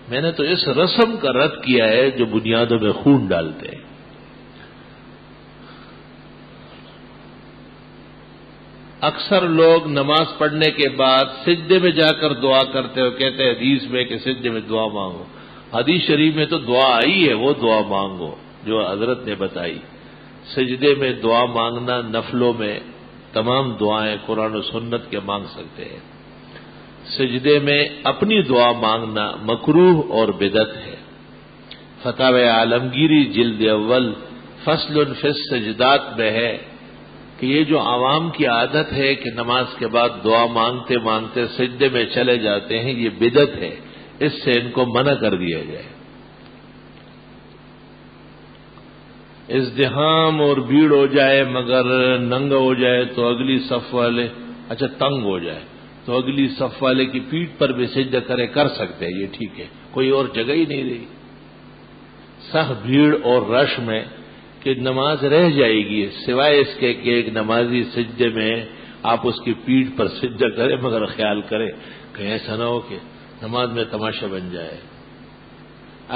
میں نے تو اس رسم کا رد کیا ہے جو بنیادوں میں خون ڈالتے ہیں. اکثر لوگ نماز پڑھنے کے بعد سجدے میں جا کر دعا کرتے ہو, کہتے ہیں حدیث میں کہ سجدے میں دعا مانگو. حدیث شریف میں تو دعا آئی ہے, وہ دعا مانگو جو حضرت نے بتائی. سجدے میں دعا مانگنا, نفلوں میں تمام دعائیں قرآن و سنت کے مانگ سکتے ہیں. سجدے میں اپنی دعا مانگنا مکروہ اور بدعت ہے. فتاوی عالمگیری جلد اول فصل فی السجدات میں ہے کہ یہ جو عوام کی عادت ہے کہ نماز کے بعد دعا مانگتے مانگتے سجدے میں چلے جاتے ہیں, یہ بدعت ہے. اس سے ان کو منع کر دیا جائے. ازدحام اور بھیڑ ہو جائے مگر ننگا ہو جائے تو اگلی صف والے, اچھا تنگ ہو جائے تو اگلی صف والے کی پیٹھ پر بھی سجدہ کرے, کر سکتے ہیں, یہ ٹھیک ہے. کوئی اور جگہ ہی نہیں رہی. سخت بھیڑ اور رش میں کہ نماز رہ جائے گی, سوائے اس کے کہ ایک نمازی سجدے میں آپ اس کی پیٹھ پر سجدہ کریں, مگر خیال کریں کہ ایسا نہ ہو کہ نماز میں تماشا بن جائے.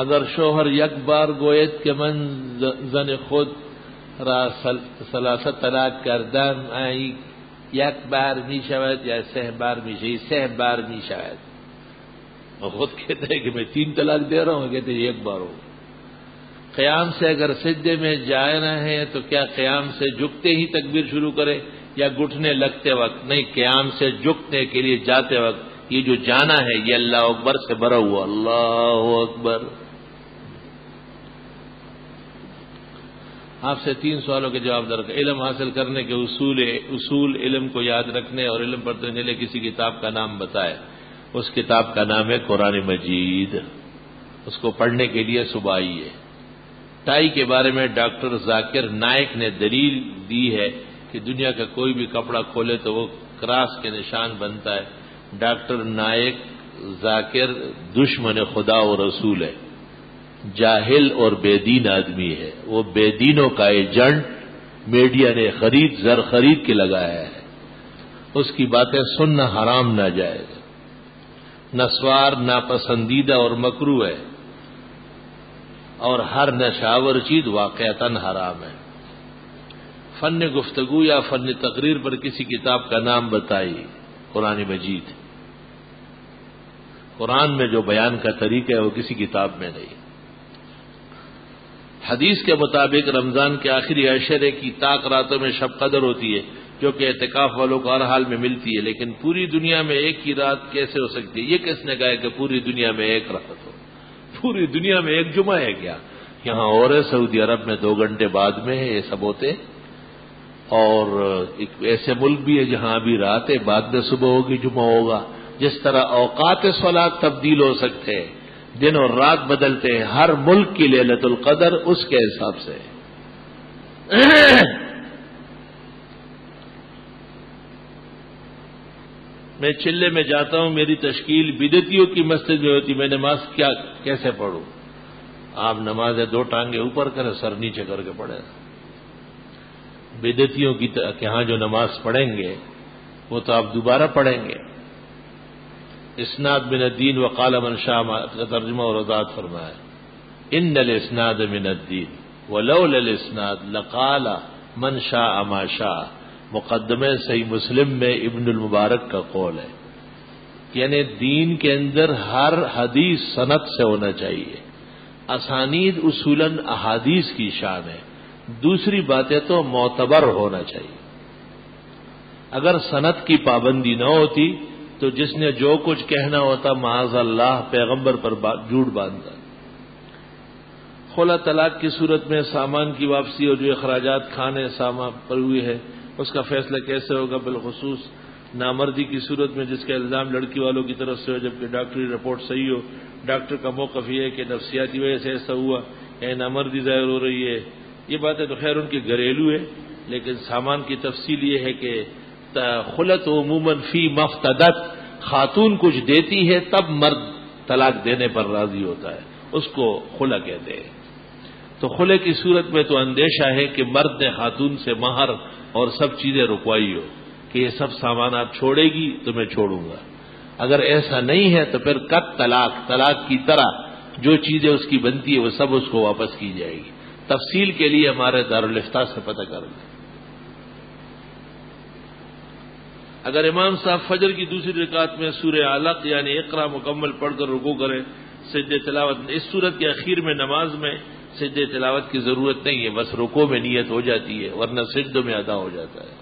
اگر شوہر یک بار گوید کہ من زن خود را ثلاثه طلاق کردم, یک بار می شود یا 3 بار می شود, 3 بار می شود. وہ خود کہتے ہیں کہ میں 3 طلاق دے رہا ہوں, کہتے ہیں 1 بار ہو. قیام سے اگر سجدے میں جانا ہے تو کیا قیام سے جھکتے ہی تکبیر شروع کرے یا گھٹنے لگتے وقت؟ نہیں, قیام سے جھکنے کے لیے جاتے وقت یہ جو جانا ہے یہ اللہ اکبر سے بھرا ہوا, اللہ اکبر. آپ سے 3 سوالوں کے جواب درکار. علم حاصل کرنے کے اصول علم کو یاد رکھنے اور علم پڑھنے کے لیے کسی کتاب کا نام بتائے. اس کتاب کا نام ہے قرآن مجید. اس کو پڑھنے کے لیے صبح آئیے. ٹائی کے بارے میں ڈاکٹر ذاکر نائک نے دلیل دی ہے کہ دنیا کا کوئی بھی کپڑا کھولے تو وہ کراس کے نشان بنتا ہے. ڈاکٹر نائک ذاکر دشمن خدا و رسول ہے, جاہل اور بے دین آدمی ہے. وہ بے دینوں کا ایجنٹ میڈیا نے زر خرید کے لگایا ہے. اس کی باتیں سننا حرام ناجائز, نسوار ناپسندیدہ اور مکروہ ہے, اور ہر نشاور چیز واقعتاً حرام ہے. فن گفتگو یا فن تقریر پر کسی کتاب کا نام بتائیے. قرآن مجید. قرآن میں جو بیان کا طریقہ ہے وہ کسی کتاب میں نہیں. حدیث کے مطابق رمضان کے آخری عشرے کی طاق راتوں میں شب قدر ہوتی ہے جو کہ اعتکاف والوں کو ہر حال میں ملتی ہے, لیکن پوری دنیا میں ایک ہی رات کیسے ہو سکتی ہے؟ یہ کس نے کہا ہے کہ پوری دنیا میں ایک رات ہو؟ پوری دنیا میں ایک جمعہ ہے کیا؟ یہاں اور ہے, سعودی عرب میں 2 گھنٹے بعد میں ہے یہ سب ہوتے, اور ایک ایسے ملک بھی ہے جہاں ابھی رات ہے, بعد میں صبح ہوگی, جمعہ ہوگا. جس طرح اوقات صلاۃ تبدیل ہو سکتے ہیں, دن اور رات بدلتے ہیں, ہر ملک کی لیلۃ القدر اس کے حساب سے. میں چلے میں جاتا ہوں, میری تشکیل بدعتیوں کی مسجد میں ہوتی, میں نماز کیسے پڑھوں؟ آپ نماز 2 ٹانگیں اوپر کریں, سر نیچے کر کے پڑھیں. بدعتیوں کی کہ ہاں جو نماز پڑھیں گے وہ تو آپ دوبارہ پڑھیں گے. اسناد من الدین وقال من شاء کا ترجمہ اور وضاحت فرمایا. ان الاسناد من الدین ولولا الاسناد لقال من شاء ما شاء. مقدمے صحیح مسلم میں ابن المبارک کا قول ہے, یعنی دین کے اندر ہر حدیث سند سے ہونا چاہیے. اسانید اصولاً احادیث کی شان ہے, دوسری باتیں تو معتبر ہونا چاہیے. اگر سند کی پابندی نہ ہوتی تو جس نے جو کچھ کہنا ہوتا معاذ اللہ پیغمبر پر جھوٹ باندھتا. خلا طلاق کی صورت میں سامان کی واپسی اور جو اخراجات کھانے سامان پر ہوئے ہے اس کا فیصلہ کیسے ہوگا؟ بالخصوص نامردی کی صورت میں جس کا الزام لڑکی والوں کی طرف سے ہو جبکہ ڈاکٹری رپورٹ صحیح ہو. ڈاکٹر کا موقف یہ ہے کہ نفسیاتی وجہ سے ایسا ہوا, یا نامردی ظاہر ہو رہی ہے یہ باتیں تو خیر ان کے گھریلو ہے، لیکن سامان کی تفصیل یہ ہے کہ خلت عموماً فی مفتدت، خاتون کچھ دیتی ہے تب مرد طلاق دینے پر راضی ہوتا ہے، اس کو خلا کہتے ہیں۔ تو خلے کی صورت میں تو اندیشہ ہے کہ مرد نے خاتون سے مہر اور سب چیزیں رکوائی ہو کہ یہ سب سامان آپ چھوڑے گی تو میں چھوڑوں گا۔ اگر ایسا نہیں ہے تو پھر طلاق کی طرح جو چیزیں اس کی بنتی ہے وہ سب اس کو واپس کی جائے گی۔ تفصیل کے لیے ہمارے دارالفتاء سے پتہ کر لیں۔ اگر امام صاحب فجر کی دوسری رکعت میں سورہ علق یعنی اقرا مکمل پڑھ کر رکوع کریں، سجدہ تلاوت، اس صورت کے اخیر میں نماز میں سجدہ تلاوت کی ضرورت نہیں ہے، بس رکوع میں نیت ہو جاتی ہے، ورنہ سجدوں میں ادا ہو جاتا ہے۔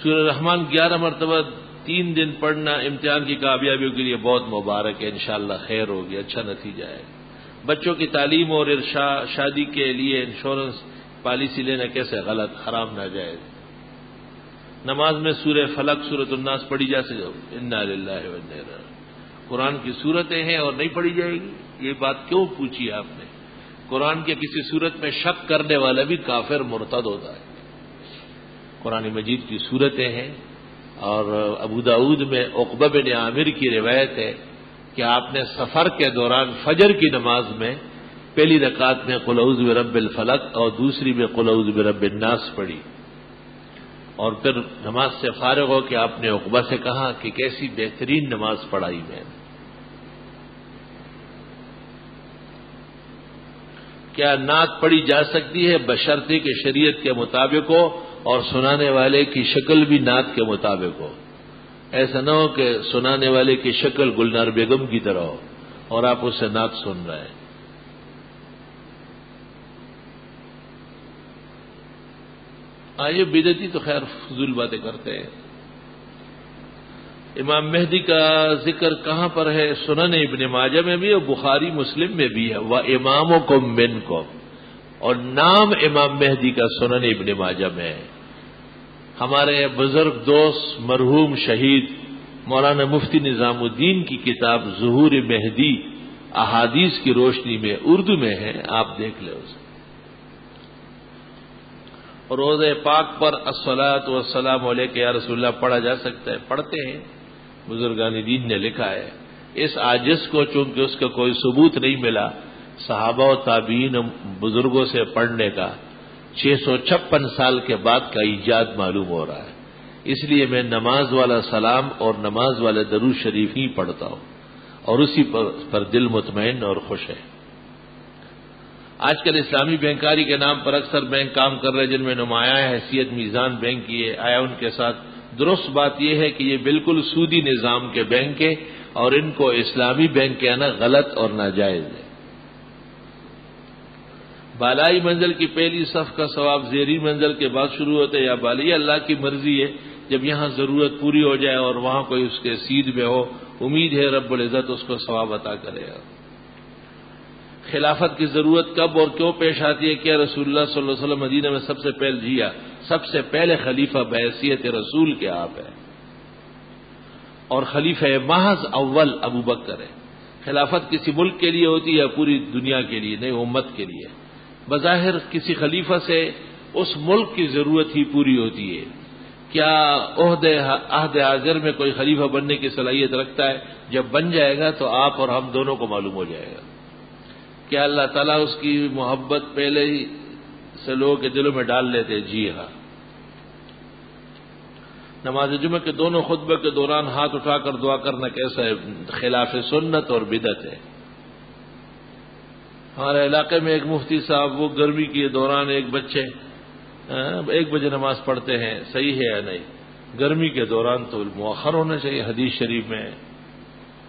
سورہ رحمان 11 مرتبہ 3 دن پڑھنا امتحان کی کامیابیوں کے لیے بہت مبارک ہے، انشاءاللہ خیر ہوگی، اچھا نتیجہ ہے۔ بچوں کی تعلیم اور شادی کے لیے انشورنس پالیسی لینا کیسے غلط، حرام، ناجائز۔ نماز میں سورہ فلق، سورۃ الناس پڑھی جا سکے، انا للہ و انا الیہ راجعون، قرآن کی صورتیں ہیں اور نہیں پڑھی جائے گی، یہ بات کیوں پوچھی آپ نے؟ قرآن کے کسی صورت میں شک کرنے والا بھی کافر مرتد ہوتا ہے۔ قرآن مجید کی صورتیں ہیں، اور ابو داؤد میں عقبہ بن عامر کی روایت ہے کہ آپ نے سفر کے دوران فجر کی نماز میں پہلی رکعت میں قل اعوذ برب الفلق اور دوسری میں قل اعوذ برب الناس پڑھی، اور پھر نماز سے فارغ ہو کے آپ نے عقبہ سے کہا کہ کیسی بہترین نماز پڑھائی میں نے۔ کیا نعت پڑھی جا سکتی ہے بشرطے کہ شریعت کے مطابق ہو اور سنانے والے کی شکل بھی نعت کے مطابق ہو؟ ایسا نہ ہو کہ سنانے والے کی شکل گلنار بیگم کی طرح ہو اور آپ اس سے نعت سن رہے ہیں۔ یہ بدعتی تو خیر فضول باتیں کرتے ہیں۔ امام مہدی کا ذکر کہاں پر ہے؟ سنن ابن ماجہ میں بھی اور بخاری مسلم میں بھی ہے، وَإِمَامُكُم مِّنكُم، اور نام امام مہدی کا سنن ابن ماجہ میں ہے۔ ہمارے بزرگ دوست مرحوم شہید مولانا مفتی نظام الدین کی کتاب ظہور مہدی احادیث کی روشنی میں اردو میں ہے، آپ دیکھ لیں اسے۔ اور روضہ پاک پر الصلاۃ والسلام علیک یا رسول اللہ پڑھا جا سکتا ہے، پڑھتے ہیں، بزرگان دین نے لکھا ہے۔ اس عاجز کو چونکہ اس کا کوئی ثبوت نہیں ملا صحابہ و تابعین بزرگوں سے پڑھنے کا، 656 سال کے بعد کا ایجاد معلوم ہو رہا ہے، اس لیے میں نماز والا سلام اور نماز والا درود شریف ہی پڑھتا ہوں، اور اسی پر دل مطمئن اور خوش ہے۔ آج کل اسلامی بینکاری کے نام پر اکثر بینک کام کر رہے جن میں نمایاں حیثیت میزان بینک کی ہے، آیا ان کے ساتھ درست بات یہ ہے کہ یہ بالکل سودی نظام کے بینک ہے اور ان کو اسلامی بینک کہنا غلط اور ناجائز ہے۔ بالائی منزل کی پہلی صف کا ثواب زیریں منزل کے بعد شروع ہوتا ہے یا بالی؟ اللہ کی مرضی ہے، جب یہاں ضرورت پوری ہو جائے اور وہاں کوئی اس کے سید میں ہو، امید ہے رب العزت اس کو ثواب عطا کرے گا۔ خلافت کی ضرورت کب اور کیوں پیش آتی ہے؟ کیا رسول اللہ صلی اللہ علیہ وسلم مدینہ میں سب سے پہلے خلیفہ بحیثیت رسول کے آپ ہیں، اور خلیفہ محض اول ابو بکر ہے۔ خلافت کسی ملک کے لیے ہوتی ہے یا پوری دنیا کے لیے؟ نہیں، امت کے لیے۔ بظاہر کسی خلیفہ سے اس ملک کی ضرورت ہی پوری ہوتی ہے۔ کیا عہد حاضر میں کوئی خلیفہ بننے کی صلاحیت رکھتا ہے؟ جب بن جائے گا تو آپ اور ہم دونوں کو معلوم ہو جائے گا۔ کیا اللہ تعالیٰ اس کی محبت پہلے ہی سے لوگوں کے دلوں میں ڈال لیتے؟ جی ہاں۔ نماز جمعہ کے دونوں خطبے کے دوران ہاتھ اٹھا کر دعا کرنا کیسا ہے؟ خلاف سنت اور بدعت ہے۔ ہمارے علاقے میں ایک مفتی صاحب، وہ گرمی کے دوران ایک بچے 1 بجے نماز پڑھتے ہیں، صحیح ہے یا نہیں؟ گرمی کے دوران تو مؤخر ہونا چاہیے، حدیث شریف میں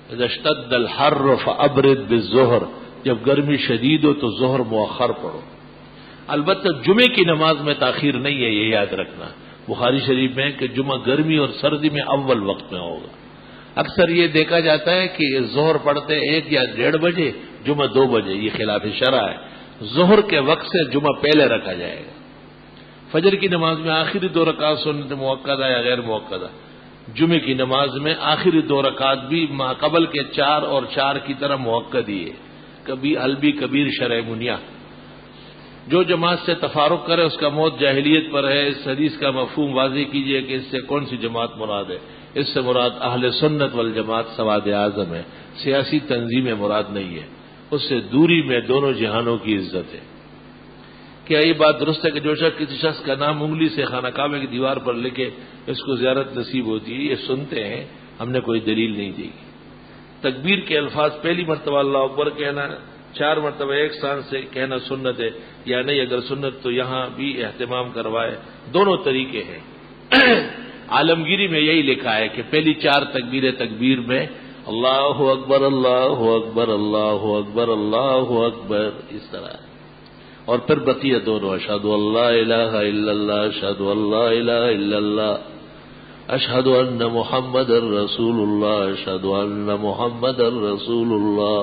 اذا اشتد الحر فابرد بالظہر، جب گرمی شدید ہو تو ظہر مؤخر پڑھو۔ البتہ جمعے کی نماز میں تاخیر نہیں ہے، یہ یاد رکھنا۔ بخاری شریف میں کہ جمعہ گرمی اور سردی میں اول وقت میں ہوگا۔ اکثر یہ دیکھا جاتا ہے کہ ظہر پڑھتے 1 یا 1:30 بجے، جمعہ 2 بجے، یہ خلاف شرع ہے۔ ظہر کے وقت سے جمعہ پہلے رکھا جائے گا۔ فجر کی نماز میں آخری 2 رکعت سنت موقدہ یا غیر موقدہ؟ جمعے کی نماز میں آخری 2 رکعت بھی ماقبل کے 4 اور 4 کی طرح موقد ہی ہے، کبھی حلبی کبیر شرع منیہ۔ جو جماعت سے تفارق کرے اس کا موت جاہلیت پر ہے. اس حدیث کا مفہوم واضح کیجئے کہ اس سے کون سی جماعت مراد ہے. اس سے مراد اہل سنت والجماعت سواد اعظم ہے، سیاسی تنظیم مراد نہیں ہے. اس سے دوری میں دونوں جہانوں کی عزت ہے. کیا یہ بات درست ہے کہ جو شخص کسی شخص کا نام انگلی سے خانہ کعبہ کی دیوار پر لکھے اس کو زیارت نصیب ہوتی ہے؟ یہ سنتے ہیں، ہم نے کوئی دلیل نہیں دی. تکبیر کے الفاظ پہلی مرتبہ اللہ اکبر کہنا، 4 مرتبہ ایک سانس سے کہنا سنت ہے یا نہیں؟ اگر سنت تو یہاں بھی اہتمام کروائے. دونوں طریقے ہیں. عالمگیری میں یہی لکھا ہے کہ پہلی 4 تکبیر میں اللہ اکبر اللہ اکبر اللہ اکبر اللہ اکبر اس طرح ہے، اور پھر بقیہ دونوں اشہد اللہ الہ الا اللہ اشہد اللہ الہ الا اللہ اشہد ان محمد الرسول اللہ اشہد ان محمد الرسول اللہ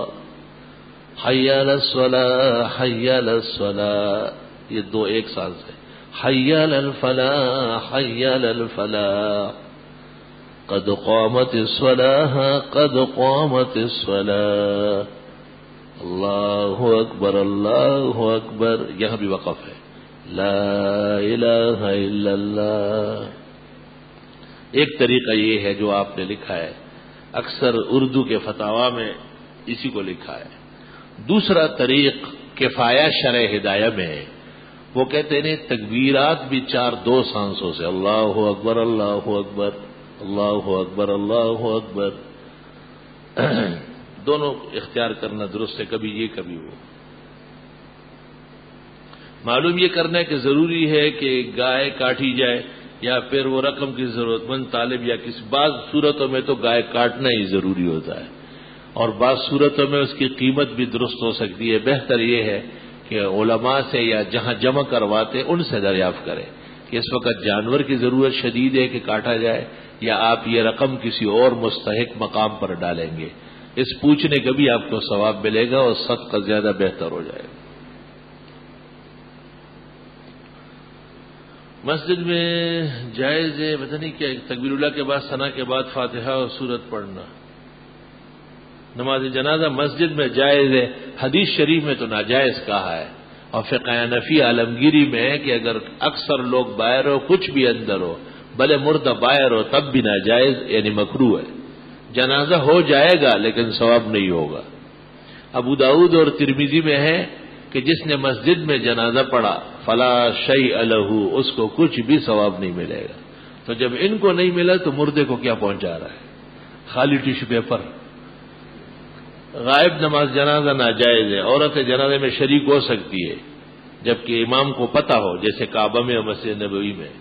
حی علی الصلاۃ حی علی الصلاۃ، یہ 2 ایک سانس ہے. حی علی الفلاح حی علی الفلاح قد قامت الصلاۃ قد قامت الصلاۃ اللہ اکبر اللہ اکبر. یہاں بھی وقف ہے. لا الہ الا اللہ. ایک طریقہ یہ ہے جو آپ نے لکھا ہے، اکثر اردو کے فتاوی میں اسی کو لکھا ہے. دوسرا طریق کفایہ شرح ہدایہ میں ہے، وہ کہتے ہیں تکبیرات بھی 4 سانسوں سے، اللہ اکبر اللہ اکبر اللہ اکبر اللہ اکبر. دونوں اختیار کرنا درست ہے، کبھی یہ کبھی وہ. معلوم یہ کرنا ہے کہ ضروری ہے کہ گائے کاٹی جائے یا پھر وہ رقم کی ضرورت مند طالب یا کسی بعض صورتوں میں تو گائے کاٹنا ہی ضروری ہوتا ہے، اور بعض صورتوں میں اس کی قیمت بھی درست ہو سکتی ہے. بہتر یہ ہے کہ علماء سے یا جہاں جمع کرواتے ان سے دریافت کریں کہ اس وقت جانور کی ضرورت شدید ہے کہ کاٹا جائے، یا آپ یہ رقم کسی اور مستحق مقام پر ڈالیں گے. اس پوچھنے کا بھی آپ کو ثواب ملے گا اور صدقہ زیادہ بہتر ہو جائے گا. مسجد میں جائز ہے پتہ نہیں کیا تکبیر اللہ کے بعد ثنا کے بعد فاتحہ اور سورت پڑھنا؟ نماز جنازہ مسجد میں جائز ہے، حدیث شریف میں تو ناجائز کہا ہے، اور فقہ حنفی عالمگیری میں ہے کہ اگر اکثر لوگ باہر ہو کچھ بھی اندر ہو بھلے مردہ باہر ہو تب بھی ناجائز یعنی مکروہ ہے. جنازہ ہو جائے گا لیکن ثواب نہیں ہوگا. ابو داؤد اور ترمذی میں ہے کہ جس نے مسجد میں جنازہ پڑھا فلا شیء لہ، اس کو کچھ بھی ثواب نہیں ملے گا. تو جب ان کو نہیں ملا تو مردے کو کیا پہنچا رہا ہے؟ خالی ٹیشو پیپر. غائب نماز جنازہ ناجائز ہے. عورت جنازے میں شریک ہو سکتی ہے جبکہ امام کو پتہ ہو، جیسے کعبہ میں اور مسجد نبوی میں.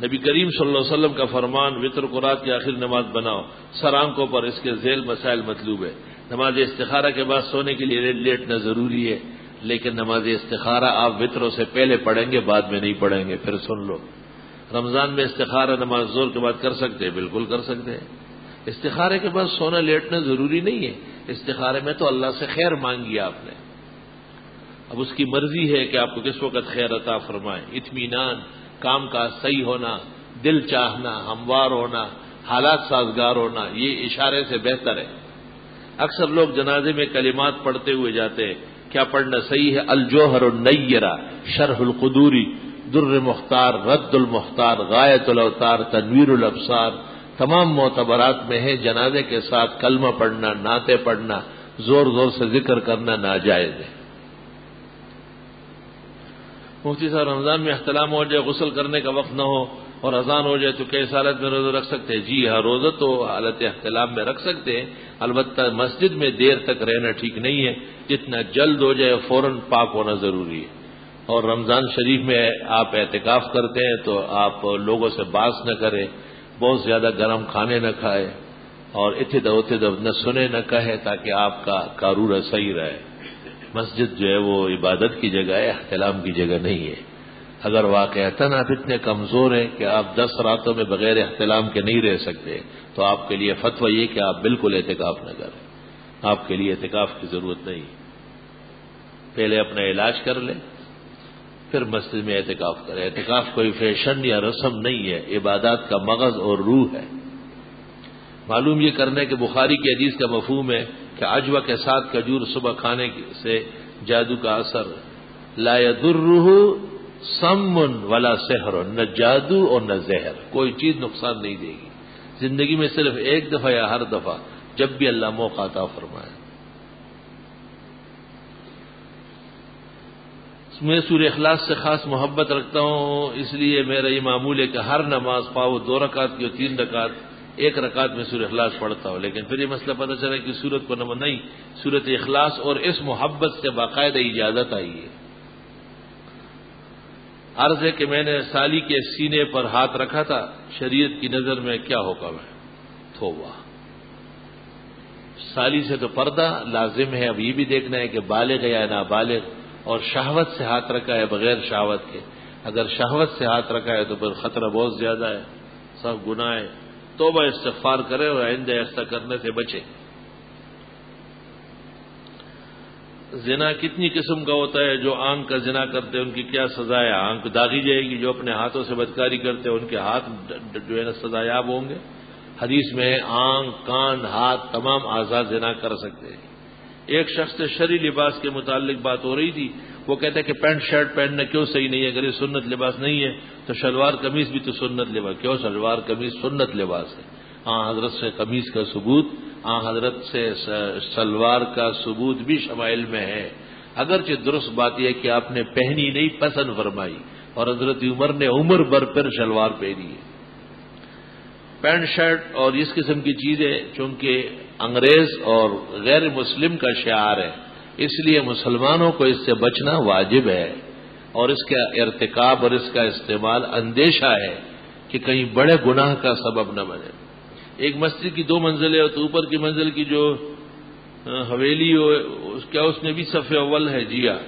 نبی کریم صلی اللہ علیہ وسلم کا فرمان وتر کو رات کی آخر نماز بناؤ. سر آنکھوں پر اس کے ذیل مسائل مطلوب ہے. نماز استخارہ کے بعد سونے کے لیے لیٹنا ضروری ہے، لیکن نماز استخارہ آپ وتروں سے پہلے پڑھیں گے بعد میں نہیں پڑھیں گے. پھر سن لو، رمضان میں استخارہ نماز ظہر کے بعد کر سکتے ہیں؟ بالکل کر سکتے ہیں. استخارے کے بعد سونا لیٹنا ضروری نہیں ہے. استخارے میں تو اللہ سے خیر مانگی آپ نے، اب اس کی مرضی ہے کہ آپ کو کس وقت خیر عطا فرمائے. اطمینان، کام کا صحیح ہونا، دل چاہنا، ہموار ہونا، حالات سازگار ہونا، یہ اشارے سے بہتر ہے. اکثر لوگ جنازے میں کلمات پڑھتے ہوئے جاتے ہیں. کیا پڑھنا صحیح ہے؟ الجوہر النیرہ، شرح القدوری، در مختار، رد المختار، غایت الاوتار، تنویر الابصار تمام معتبرات میں ہے. جنازے کے ساتھ کلمہ پڑھنا، نعتیں پڑھنا، زور زور سے ذکر کرنا ناجائز ہے. مفتی صاحب، رمضان میں احتلام ہو جائے، غسل کرنے کا وقت نہ ہو اور اذان ہو جائے تو کیا اس حالت میں روزہ رکھ سکتے ہیں؟ جی ہاں، روزہ تو حالت احتلام میں رکھ سکتے ہیں، البتہ مسجد میں دیر تک رہنا ٹھیک نہیں ہے. جتنا جلد ہو جائے فوراً پاک ہونا ضروری ہے. اور رمضان شریف میں آپ اعتکاف کرتے ہیں تو آپ لوگوں سے باس نہ کریں، بہت زیادہ گرم کھانے نہ کھائے، اور اتدب نہ سنے نہ کہے، تاکہ آپ کا کارورہ صحیح رہے. مسجد جو ہے وہ عبادت کی جگہ ہے، احتلام کی جگہ نہیں ہے. اگر واقعتاً آپ اتنے کمزور ہیں کہ آپ 10 راتوں میں بغیر احتلام کے نہیں رہ سکتے تو آپ کے لیے فتویٰ یہ کہ آپ بالکل اعتکاف نہ کریں. آپ کے لیے اعتکاف کی ضرورت نہیں. پہلے اپنا علاج کر لیں پھر مسجد میں اعتکاف کریں. اعتکاف کوئی فیشن یا رسم نہیں ہے، عبادات کا مغز اور روح ہے. معلوم یہ کرنے کہ بخاری کی حدیث کا مفہوم ہے کہ عجوہ کے ساتھ کھجور صبح کھانے سے جادو کا اثر لا يضرہ سم ولا سحر، نہ جادو اور نہ زہر، کوئی چیز نقصان نہیں دے گی زندگی میں، صرف ایک دفعہ یا ہر دفعہ جب بھی اللہ موقع عطا فرمائے۔ میں سورہ اخلاص سے خاص محبت رکھتا ہوں، اس لیے میرا یہ معمول ہے کہ ہر نماز پاؤ 2 رکعت کی اور 3 رکعت، 1 رکعت میں سورہ اخلاص پڑھتا ہوں، لیکن پھر یہ مسئلہ پتہ چلا کہ سورت کو نہیں، سورت اخلاص اور اس محبت سے باقاعدہ اجازت آئی ہے۔ عرض ہے کہ میں نے سالی کے سینے پر ہاتھ رکھا تھا، شریعت کی نظر میں کیا حکم ہے؟ توبہ۔ سالی سے تو پردہ لازم ہے، اب یہ بھی دیکھنا ہے کہ بالغ ہے یا نابالغ، اور شہوت سے ہاتھ رکھا ہے بغیر شہوت کے، اگر شہوت سے ہاتھ رکھا ہے تو پھر خطرہ بہت زیادہ ہے، سب گناہ ہے، توبہ استغفار کرے اور آئندہ ایسا کرنے سے بچے۔ زنا کتنی قسم کا ہوتا ہے؟ جو آنکھ کا زنا کرتے ہیں ان کی کیا سزا ہے؟ آنکھ داغی جائے گی، جو اپنے ہاتھوں سے بدکاری کرتے ہیں ان کے ہاتھ جو ہے نا سزا یاب ہوں گے۔ حدیث میں آنکھ، کان، ہاتھ تمام اعضاء زنا کر سکتے ہیں۔ ایک شخص سے شرعی لباس کے متعلق بات ہو رہی تھی، وہ کہتا ہے کہ پینٹ شرٹ پہننا کیوں صحیح نہیں ہے؟ اگر یہ سنت لباس نہیں ہے تو شلوار قمیض بھی تو سنت لباس، کیوں شلوار قمیض سنت لباس ہے؟ حضرت سے قمیض کا ثبوت، حضرت سے شلوار کا ثبوت بھی شمائل میں ہے، اگرچہ درست بات یہ ہے کہ آپ نے پہنی نہیں، پسند فرمائی، اور حضرت عمر نے عمر بھر پھر شلوار پہنی ہے۔ پینٹ شرٹ اور اس قسم کی چیزیں چونکہ انگریز اور غیر مسلم کا شعار ہے، اس لیے مسلمانوں کو اس سے بچنا واجب ہے، اور اس کا ارتکاب اور اس کا استعمال اندیشہ ہے کہ کہیں بڑے گناہ کا سبب نہ بنے۔ ایک مسجد کی 2 منزلیں اور تو اوپر کی منزل کی جو حویلی ہو، کیا اس میں بھی صف اول ہے؟ جی ہاں۔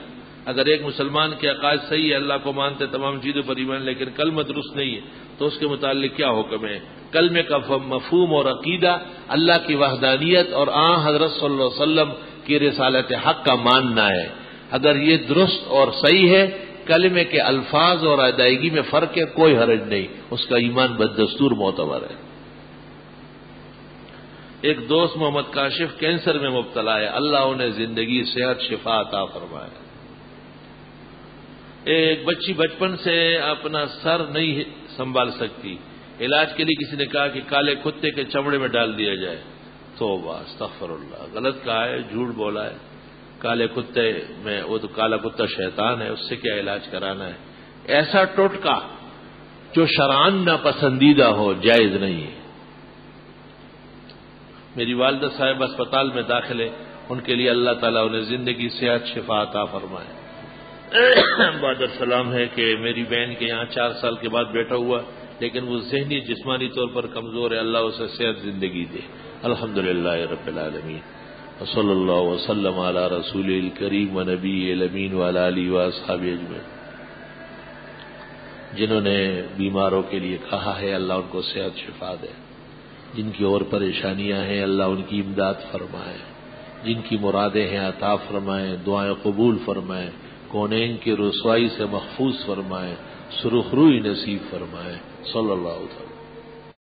اگر ایک مسلمان کے عقائد صحیح ہے، اللہ کو مانتے، تمام چیزوں پر ایمان، لیکن کلمہ درست نہیں ہے، تو اس کے متعلق کیا حکم ہے؟ کلمے کا مفہوم اور عقیدہ اللہ کی وحدانیت اور حضرت صلی اللہ علیہ وسلم کی رسالت حق کا ماننا ہے۔ اگر یہ درست اور صحیح ہے، کلمے کے الفاظ اور ادائیگی میں فرق ہے، کوئی حرج نہیں، اس کا ایمان بدستور معتبر ہے۔ ایک دوست محمد کاشف کینسر میں مبتلا ہے، اللہ انہیں زندگی، صحت، شفا عطا فرمائے۔ ایک بچی بچپن سے اپنا سر نہیں سنبھال سکتی، علاج کے لیے کسی نے کہا کہ کالے کتے کے چمڑے میں ڈال دیا جائے۔ توبہ، استغفر اللہ، غلط کہا ہے، جھوٹ بولا ہے۔ کالے کتے میں، وہ تو کالا کتا شیطان ہے، اس سے کیا علاج کرانا ہے؟ ایسا ٹوٹکا جو شرعاً ناپسندیدہ ہو جائز نہیں ہے۔ میری والدہ صاحب اسپتال میں داخل ہے، ان کے لیے اللہ تعالیٰ انہیں زندگی، صحت، شفا عطا فرمائے۔ بعد السلام ہے کہ میری بہن کے یہاں 4 سال کے بعد بیٹا ہوا، لیکن وہ ذہنی جسمانی طور پر کمزور ہے، اللہ اسے صحت زندگی دے۔ الحمدللہ رب العالمین، وصلی اللہ وسلم علی رسول الکریم و نبی الامین وعلی آلہ واصحابہ اجمعین۔ جنہوں نے بیماروں کے لیے کہا ہے، اللہ ان کو صحت شفا دے۔ جن کی اور پریشانیاں ہیں، اللہ ان کی امداد فرمائے۔ جن کی مرادیں ہیں عطا فرمائے، دعائیں قبول فرمائے، کونین کی رسوائی سے محفوظ فرمائے، سرخ روئی نصیب فرمائے۔ صلی اللہ علیہ وسلم۔